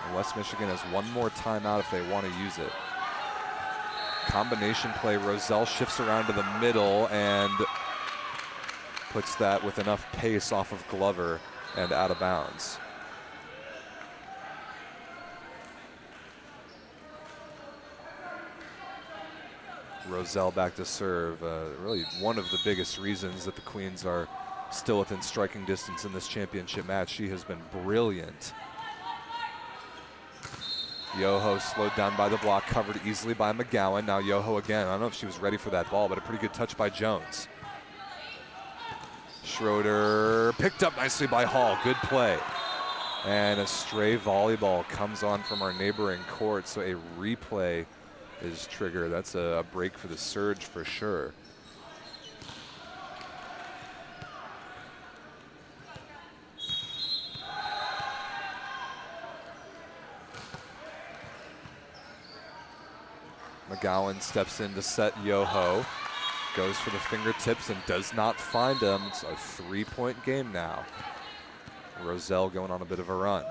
And West Michigan has one more timeout if they want to use it. Combination play, Roselle shifts around to the middle and puts that with enough pace off of Glover and out of bounds. Roselle back to serve. Really one of the biggest reasons that the Queens are still within striking distance in this championship match. She has been brilliant. Yoho slowed down by the block, covered easily by McGowan. Now Yoho again. I don't know if she was ready for that ball, but a pretty good touch by Jones. Schroeder picked up nicely by Hall. Good play. And a stray volleyball comes on from our neighboring court, so a replay is triggered. That's a break for the surge for sure. McGowan steps in to set Yoho. Goes for the fingertips and does not find him. It's a 3-point game now. Roselle going on a bit of a run.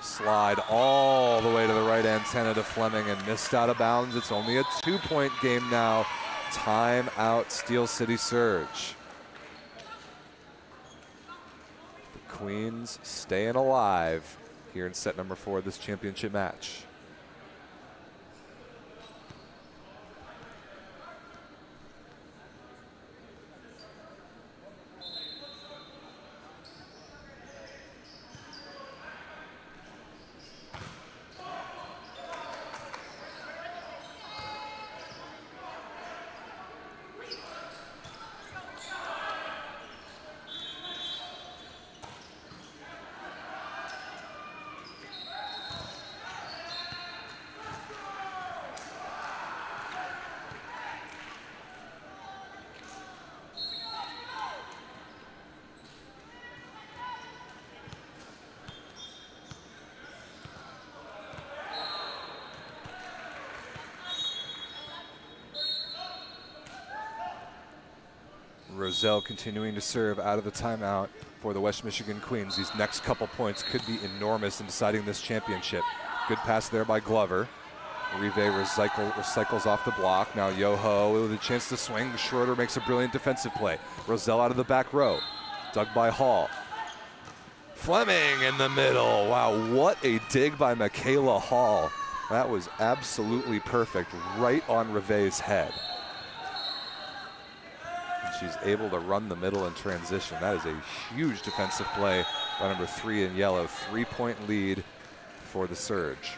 Slide all the way to the right antenna to Fleming and missed out of bounds. It's only a 2-point game now. Time out, Steel City Surge. The Queens staying alive here in set number 4 of this championship match. Roselle continuing to serve out of the timeout for the West Michigan Queens. These next couple points could be enormous in deciding this championship. Good pass there by Glover. Rive recycles off the block. Now Yoho with a chance to swing. Schroeder makes a brilliant defensive play. Roselle out of the back row. Dug by Hall. Fleming in the middle. Wow, what a dig by Michaela Hall. That was absolutely perfect, right on Rive's head. And she's able to run the middle in transition. That is a huge defensive play by number 3 in yellow. 3-point lead for the Surge.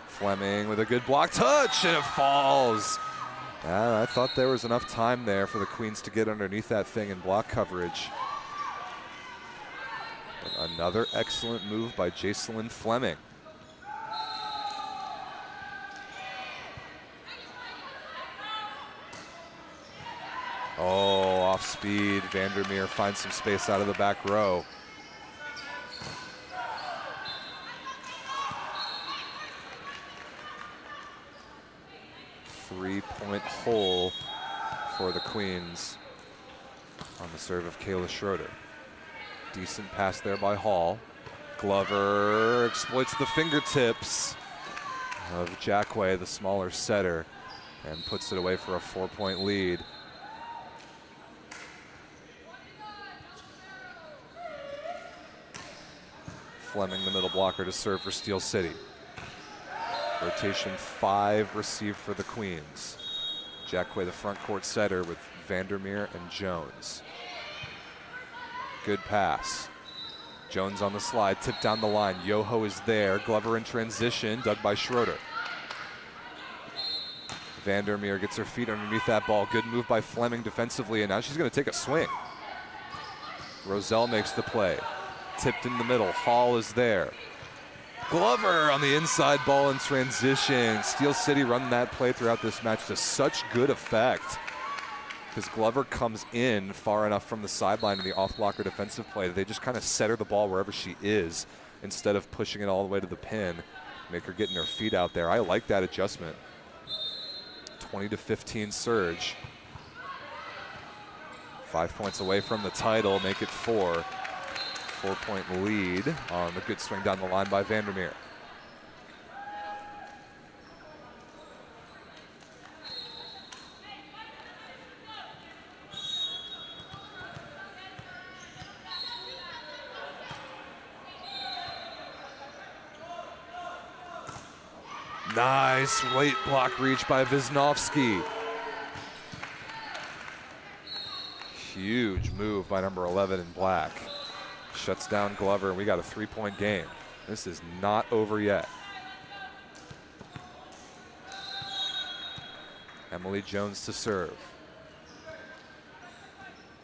Fleming with a good block touch, and it falls. I thought there was enough time there for the Queens to get underneath that thing in block coverage. But another excellent move by Jacelyn Fleming. Oh, off speed. Vandermeer finds some space out of the back row. Three-point hole for the Queens on the serve of Kayla Schroeder. Decent pass there by Hall. Glover exploits the fingertips of Jackway, the smaller setter, and puts it away for a 4-point lead. Fleming, the middle blocker, to serve for Steel City. Rotation 5 received for the Queens. Jackway, the front court setter, with Vandermeer and Jones. Good pass. Jones on the slide, tipped down the line. Yoho is there. Glover in transition, dug by Schroeder. Vandermeer gets her feet underneath that ball. Good move by Fleming defensively, and now she's going to take a swing. Roselle makes the play. Tipped in the middle. Hall is there. Glover on the inside ball in transition. Steel City run that play throughout this match to such good effect, because Glover comes in far enough from the sideline in the off-blocker defensive play that they just kind of set her the ball wherever she is instead of pushing it all the way to the pin, make her getting her feet out there. I like that adjustment. 20-15 Surge. 5 points away from the title, make it 4. 4-point lead on the good swing down the line by Vandermeer. Nice late block reach by Wisnowski. Huge move by number 11 in black. Shuts down Glover, and we got a 3-point game. This is not over yet. Emily Jones to serve.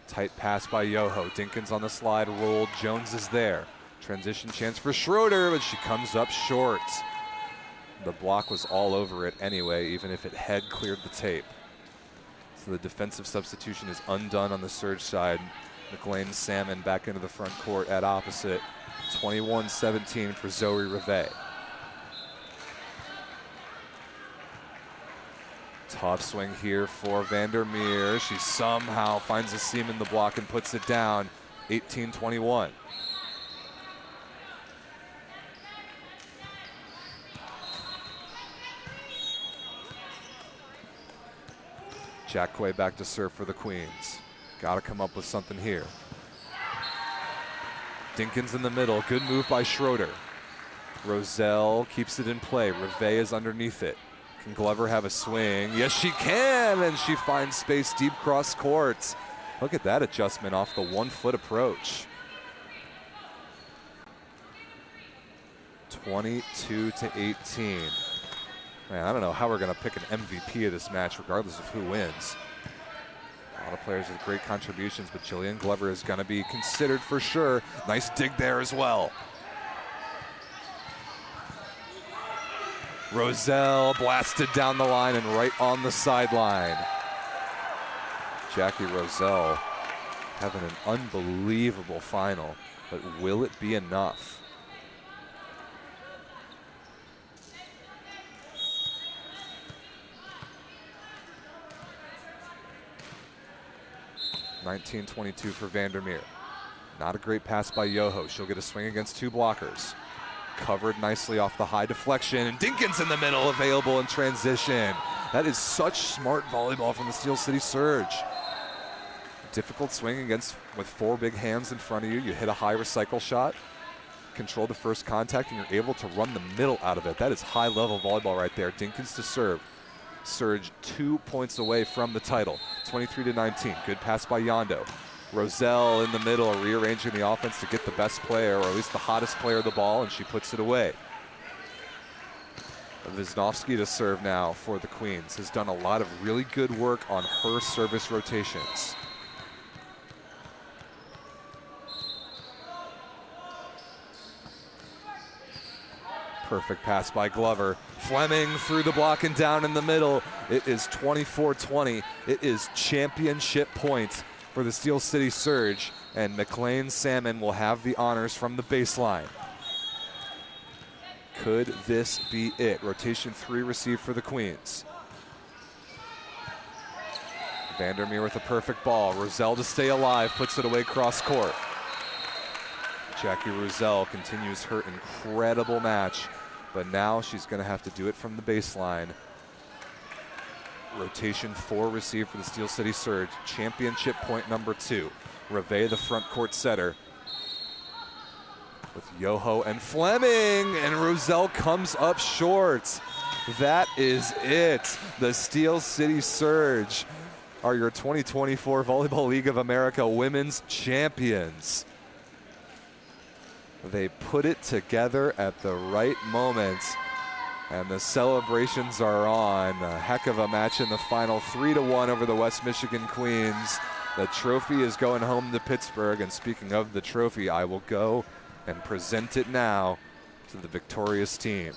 Tight pass by Yoho. Dinkins on the slide, rolled. Jones is there. Transition chance for Schroeder, but she comes up short. The block was all over it anyway, even if it had cleared the tape. So the defensive substitution is undone on the Surge side. McLean Salmon back into the front court at opposite. 21-17 for Zoe Rive. Tough swing here for Vandermeer. She somehow finds a seam in the block and puts it down. 18-21. Jackway back to serve for the Queens. Got to come up with something here. Dinkins in the middle. Good move by Schroeder. Roselle keeps it in play. Rive is underneath it. Can Glover have a swing? Yes, she can, and she finds space deep cross court. Look at that adjustment off the 1-foot approach. 22-18. Man, I don't know how we're going to pick an MVP of this match, regardless of who wins. A lot of players with great contributions, but Jillian Glover is going to be considered for sure. Nice dig there as well. Roselle blasted down the line and right on the sideline. Jackie Roselle having an unbelievable final, but will it be enough? 19-22 for Vandermeer. Not a great pass by Yoho. She'll get a swing against 2 blockers. Covered nicely off the high deflection, and Dinkins in the middle, available in transition. That is such smart volleyball from the Steel City Surge. Difficult swing with 4 big hands in front of you. You hit a high recycle shot, control the first contact, and you're able to run the middle out of it. That is high-level volleyball right there. Dinkins to serve. Surge 2 points away from the title, 23-19. Good pass by Yondo. Roselle in the middle, rearranging the offense to get the best player, or at least the hottest player of the ball, and she puts it away. Wisnowski to serve now for the Queens. Has done a lot of really good work on her service rotations. Perfect pass by Glover. Fleming through the block and down in the middle. It is 24-20. It is championship points for the Steel City Surge, and McLean Salmon will have the honors from the baseline. Could this be it? Rotation 3 received for the Queens. Vandermeer with a perfect ball. Roselle to stay alive, puts it away cross court. Jackie Roselle continues her incredible match, but now she's going to have to do it from the baseline. Rotation 4 received for the Steel City Surge. Championship point number 2. Reve, the front court setter, with Yoho and Fleming, and Roselle comes up short. That is it. The Steel City Surge are your 2024 Volleyball League of America Women's Champions. They put it together at the right moment, and the celebrations are on. A heck of a match in the final, 3-1 over the West Michigan Queens. The trophy is going home to Pittsburgh, and speaking of the trophy, I will go and present it now to the victorious team.